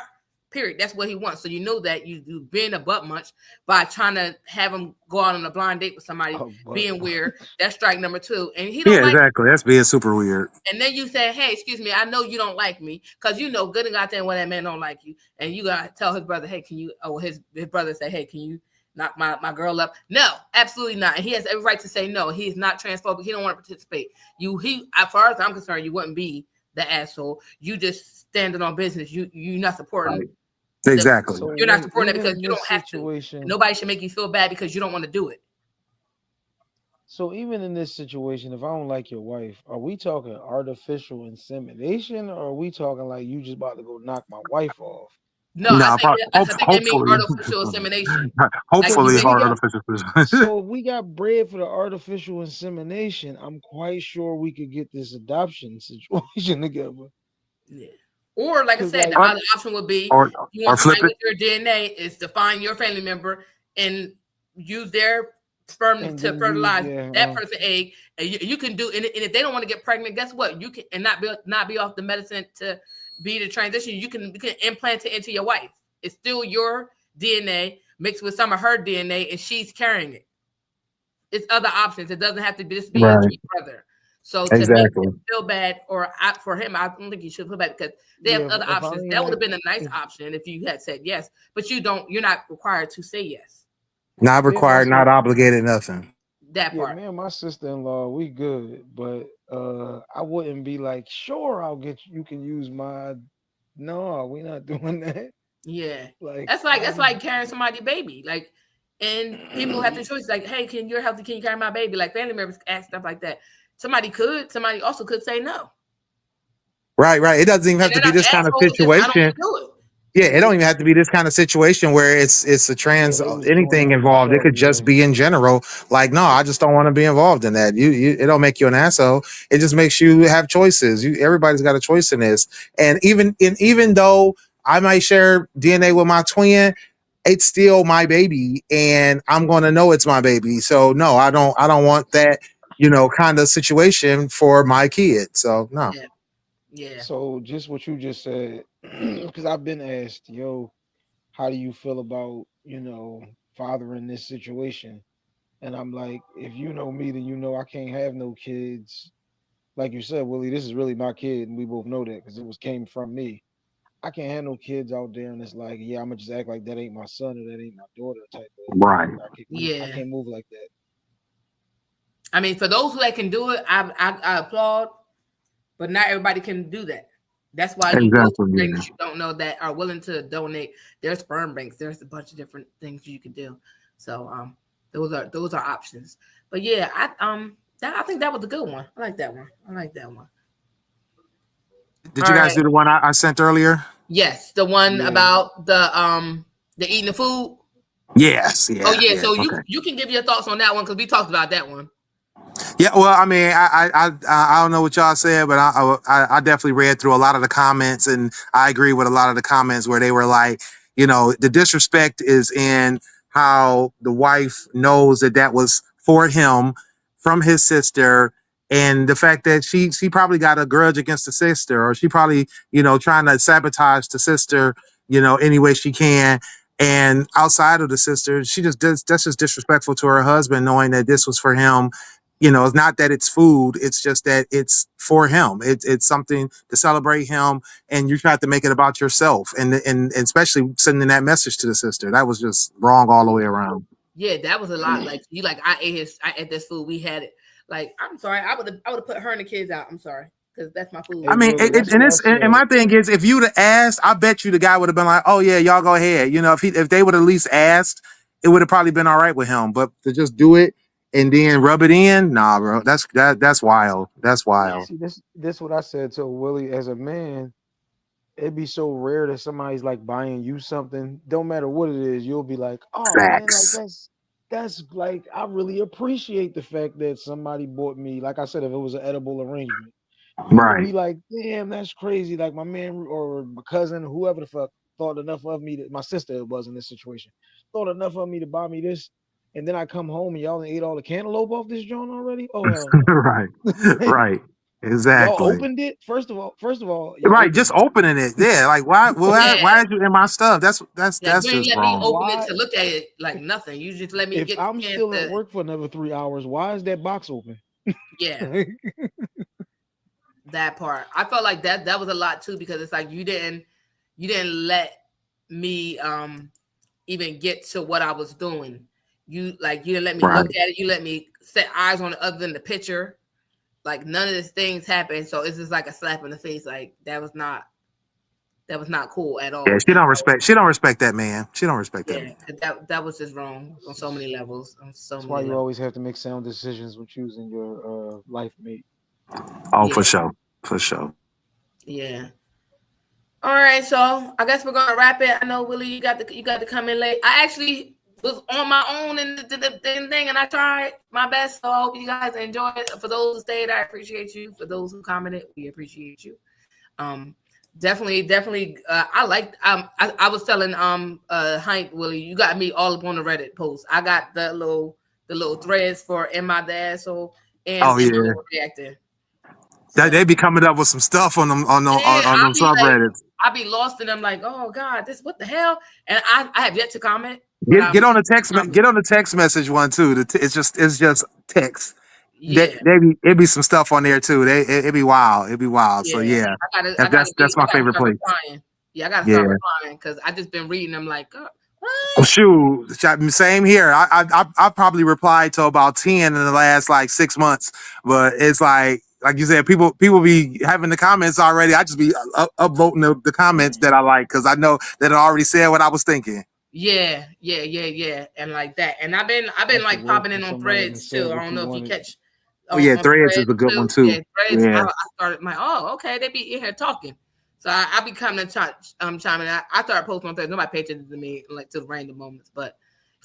Period. That's what he wants. So you know that you being a butt munch by trying to have him go out on a blind date with somebody being weird. That's strike number 2. And he don't like exactly. That's being super weird. And then you say, hey, excuse me, I know you don't like me, because you know good and goddamn well that man don't like you. And you gotta tell his brother, hey, can you his brother say, hey, can you knock my girl up? No, absolutely not. And he has every right to say no. He's not transphobic. He don't want to participate. As far as I'm concerned, you wouldn't be the asshole. You just standing on business. You're not supporting. Right. Exactly. So you're not supporting it because you don't have to. Nobody should make you feel bad because you don't want to do it. So even in this situation, if I don't like your wife, are we talking artificial insemination, or are we talking like you just about to go knock my wife off? No, I think they mean artificial insemination. Hopefully, artificial. So if we got bread for the artificial insemination, I'm quite sure we could get this adoption situation together. Yeah. Or like I said, the other option would be you want somebody with your DNA is to find your family member and use their sperm to fertilize that person's egg, and you can do. And if they don't want to get pregnant, guess what? You can and not be off the medicine to be the transition. You can implant it into your wife. It's still your DNA mixed with some of her DNA, and she's carrying it. It's other options. It doesn't have to be just be a brother. So to make him feel bad, or for him, I don't think you should feel bad because they have other options. That would have been a nice option if you had said yes, but you're not required to say yes. Not required, not obligated, nothing. That part. Me and my sister-in-law, we good, but I wouldn't be like, sure, you can use my. No, we're not doing that. Yeah, that's like carrying somebody's baby, like. And people have the choice, like, hey, can you carry my baby? Like family members ask stuff like that. Somebody also could say no. Right. It doesn't even have to be this kind of situation. Yeah, it don't even have to be this kind of situation where it's a trans anything involved. It could just be in general. Like, no, I just don't want to be involved in that. It don't make you an asshole. It just makes you have choices. Everybody's got a choice in this. And even though I might share DNA with my twin, it's still my baby, and I'm going to know it's my baby. So no, I don't want that, kind of situation for my kid. So no. Yeah. So just what you just said, because I've been asked, how do you feel about, fathering this situation? And I'm like, if you know me, then you know I can't have no kids. Like you said, Willie, this is really my kid, and we both know that because it came from me. I can't have no kids out there, and it's like, yeah, I'm gonna just act like that ain't my son or that ain't my daughter type of. Right. I can't move like that. I mean, for those that can do it, I applaud, but not everybody can do that. That's why you don't know that are willing to donate their sperm banks. There's a bunch of different things you can do. So those are options. But yeah, I think that was a good one. I like that one. Did you guys do the one I sent earlier? Yes, the one about the eating the food. Yes. Yeah. Oh yeah. So you can give your thoughts on that one because we talked about that one. Yeah, well, I mean, I don't know what y'all said, but I definitely read through a lot of the comments, and I agree with a lot of the comments where they were like, the disrespect is in how the wife knows that was for him from his sister, and the fact that she probably got a grudge against the sister, or she probably trying to sabotage the sister any way she can. And outside of the sister, that's just disrespectful to her husband, knowing that this was for him. It's not that it's food. It's just that it's for him. It's something to celebrate him, and you try to make it about yourself, and especially sending that message to the sister. That was just wrong all the way around. Yeah, that was a lot. Like I ate this food. We had it. Like, I'm sorry, I would have put her and the kids out. I'm sorry, because that's my food. I mean, and my thing is, if you'd have asked, I bet you the guy would have been like, "Oh yeah, y'all go ahead." If they would at least asked, it would have probably been all right with him. But to just do it and then rub it in, nah, bro, that's wild. That's wild. See, this what I said to Willie. As a man, it'd be so rare that somebody's like buying you something. Don't matter what it is, you'll be like, "Oh Facts. man, like that's like I really appreciate the fact that somebody bought me." Like I said, if it was an edible arrangement, You would Right. be like, damn, that's crazy. Like my man or my cousin, whoever the fuck, thought enough of me that my sister was in this situation, thought enough of me to buy me this. And then I come home and y'all done ate all the cantaloupe off this joint already. Oh hell Right. no! Right. Y'all Exactly. opened it first of all, y'all Right. opened Just it. opening it. Yeah. Like why? Yeah. Why is you in my stuff? Like That's you ain't just let me wrong. open it Why, to look at it like nothing. You just let me if get I'm the chance still at to. work for another 3 hours, why is that box open? Yeah, that part. I felt like that was a lot too because it's like you didn't let me even get to what I was doing. You didn't let me Right. look at it. You let me set eyes on it other than the picture. Like none of these things happened. So it's just like a slap in the face. Like that was not cool at Yeah. all. She don't respect. She don't respect that man. She don't respect that Yeah, man. that was just wrong on so many levels. On so That's why many you levels. always have to make sound decisions when choosing your life mate. Oh, Yeah, for sure. For sure. yeah. All right, so I guess we're gonna wrap it. I know Willie, you got to come in late. I actually was on my own in the thing, and I tried my best. So I hope you guys enjoyed it. For those who stayed, I appreciate you. For those who commented, we appreciate you. Definitely. I liked. I was telling Hank Willie, you got me all up on the Reddit post. I got the little threads for in my dad so and Oh my yeah. little reactor. They So be coming up with some stuff on them yeah, on them subreddits. I'll be lost in them like, oh God, this what the hell? And I have yet to comment, but Get I'm on the text coming. get on the text message one too. It's just text. Yeah, It be some stuff on there too. It be wild. It be wild. So yeah. yeah, I that's my gotta favorite start place. replying. Yeah, I gotta Yeah. start replying because I just been reading them like, Oh, what? shoot, same here. I probably replied to about 10 in the last like 6 months, but it's like you said, people be having the comments already. I just be upvoting the comments that I like because I know that I already said what I was thinking. Yeah, and like that. And I've been That's the like worst popping when in on somebody done threads said too. I what don't you know if you wanted. catch Oh yeah, on Threads is threads a good one too. too. Yeah, threads. Yeah. I started my okay, they be in here talking. So I be coming to chiming. I started posting on threads. Nobody paid attention to me like to the random moments, but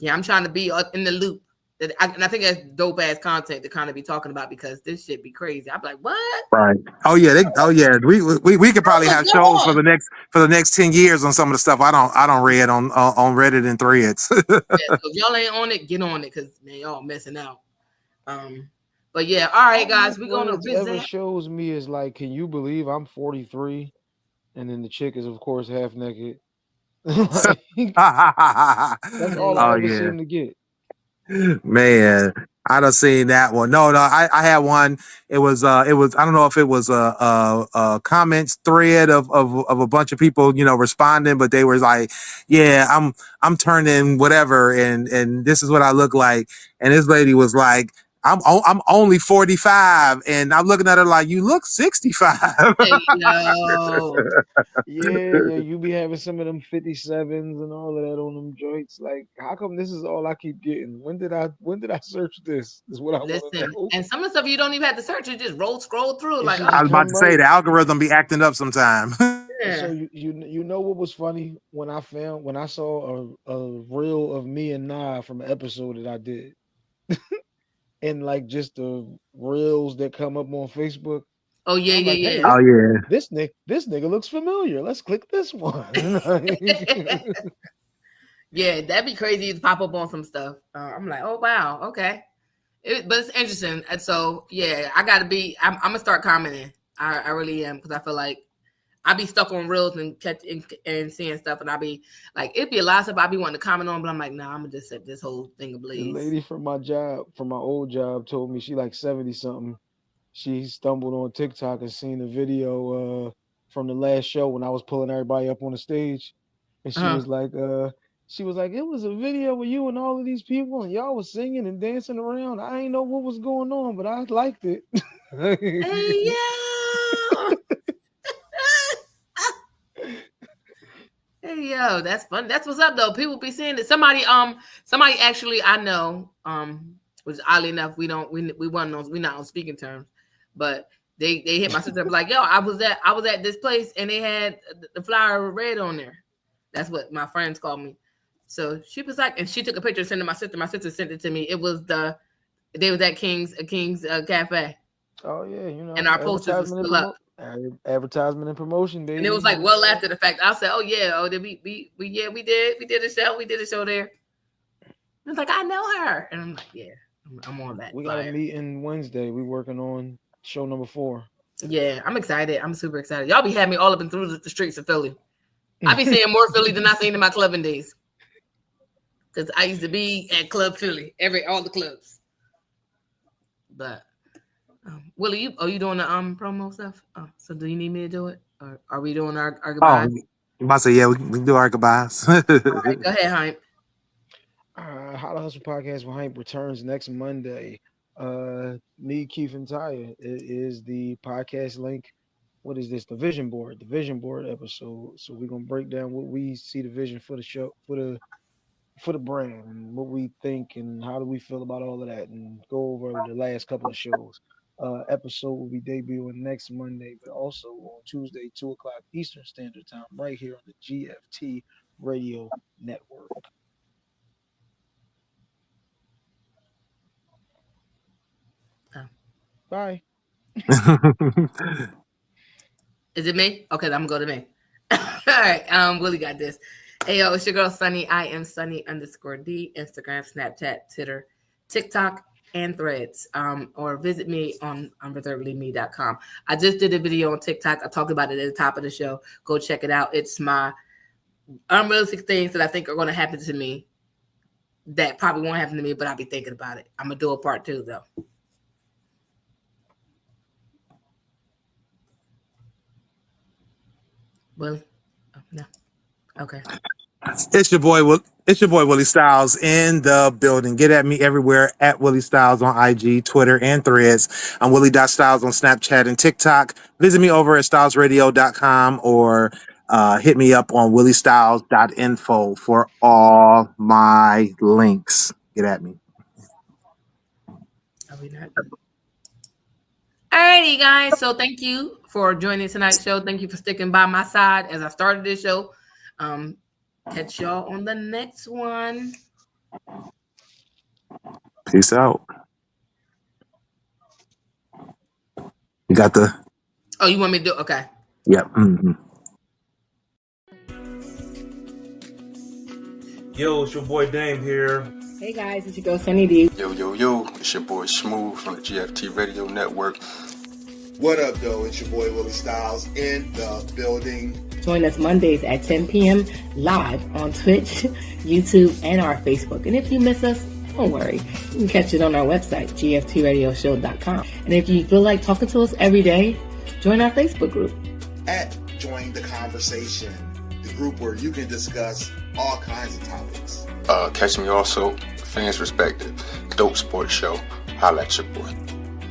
yeah, I'm trying to be in the loop. And I think that's dope ass content to kind of be talking about because this shit be crazy. I'm like, what? Right. Oh yeah. We could probably What's have going shows for on? the next 10 years on some of the stuff I don't read on Reddit and Threads. Yeah, so if y'all ain't on it, get on it because man, y'all missing out. But yeah, all right, All my guys, we're gonna threads ever reset. shows me is like, can you believe I'm 43? And then the chick is of course half naked. Like, that's all I Oh ever yeah. seem to get. Man, I done seen that one. No, I had one. It was I don't know if it was a comments thread of a bunch of people, responding, but they were like, yeah, I'm turning whatever, and this is what I look like. And this lady was like, I'm only 45, and I'm looking at her like, you look 65. Hey, yo. Yeah, you be having some of them 57s and all of that on them joints. Like, how come this is all I keep getting? When did I search this? Is what I want to Listen, know. and some of the stuff you don't even have to search; you just scroll through. It Like, should I just was about come to say right. the algorithm be acting up sometime. So yeah, you know what was funny when I saw a reel of me and Nah from an episode that I did, and like just the reels that come up on Facebook. oh yeah, I'm like, hey, yeah, Oh yeah. this nigga looks familiar. Let's click this one. yeah. Yeah, that'd be crazy to pop up on some stuff. I'm like, oh wow, okay. But it's interesting. And so yeah, I'm gonna start commenting. I really am because I feel like I be stuck on reels and and seeing stuff, and I be like, it'd be a lot of stuff I be wanting to comment on, but I'm like, nah, I'm gonna just set this whole thing The ablaze. lady from my old job, told me she like 70 something. She stumbled on TikTok and seen a video from the last show when I was pulling everybody up on the stage, and Uh-huh. she was like, it was a video with you and all of these people, and y'all was singing and dancing around. I ain't know what was going on, but I liked it. Hey yo. Hey yo, that's fun. That's what's up though. People be saying that somebody actually I know which oddly enough we not on speaking terms, but they hit my sister up like, yo, I was at this place and they had the flower red on there. That's what my friends called me. So she was like, and she took a picture and sent it to my sister. My sister sent it to me. It was they was at King's Cafe. Oh yeah, you know, and our posters were still up. Advertisement and promotion, baby. And it was like well after the fact. I said, "Oh yeah, did we did a show there." It was like, I know her, and I'm like, yeah, I'm on that. We got a meeting Wednesday. We working on show number 4. Yeah, I'm excited. I'm super excited. Y'all be having me all up and through the streets of Philly. I be seeing more Philly than I seen in my clubbing days. Because I used to be at Club Philly, all the clubs. But Willie, you doing the promo stuff? So do you need me to do it, or are we doing our goodbyes? I about to say, yeah, we can do our goodbyes. All right, go ahead, Hype. Holla Hustle Podcast with Hype returns next Monday. Me, Keith, and Taya. It is the podcast link. What is this? The vision board episode. So we're gonna break down what we see the vision for the show, for the brand, and what we think and how do we feel about all of that, and go over the last couple of shows. Episode will be debuting next Monday, but also on Tuesday, 2:00 Eastern Standard Time, right here on the GFT Radio Network. Bye. Is it me? Okay, I'm gonna go to me. All right, Willie got this. Hey yo, it's your girl Sunny. I am Sunny_D. Instagram, Snapchat, Twitter, TikTok, and Threads. Or visit me on unreservedlyme.com. I just did a video on TikTok. I talked about it at the top of the show. Go check it out. It's my unrealistic things that I think are going to happen to me that probably won't happen to me, but I'll be thinking about it. I'm gonna do a part 2 though. Willie? Oh, no. Okay. It's your boy Willie Styles in the building. Get at me everywhere at Willie Styles on IG, Twitter, and Threads. I'm Willie.Styles on Snapchat and TikTok. Visit me over at stylesradio.com or hit me up on williestyles.info for all my links. Get at me. Are we not? Alrighty, guys. So thank you for joining tonight's show. Thank you for sticking by my side as I started this show. Catch y'all on the next one. Peace out. You got the... Oh, you want me to do... Okay. Yep. Mm-hmm. Yo, it's your boy Dame here. Hey guys, it's your girl Sunny D. Yo, it's your boy Smooth from the GFT Radio Network. What up, though? It's your boy Willie Styles in the building. Join us Mondays at 10 p.m. live on Twitch, YouTube, and our Facebook. And if you miss us, don't worry. You can catch it on our website, gftradioshow.com. And if you feel like talking to us every day, join our Facebook group. At Join the Conversation, the group where you can discuss all kinds of topics. Catch me also, Fans Respected, Dope Sports Show. Holla at your boy.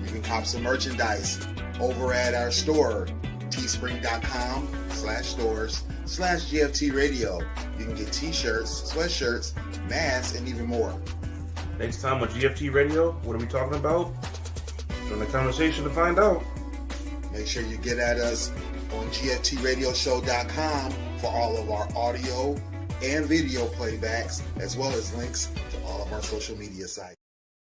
You can cop some merchandise over at our store, teespring.com/stores/GFT Radio. You can get t-shirts, sweatshirts, masks, and even more. Next time on GFT Radio, what are we talking about? Join the conversation to find out. Make sure you get at us on GFTRadioshow.com for all of our audio and video playbacks, as well as links to all of our social media sites.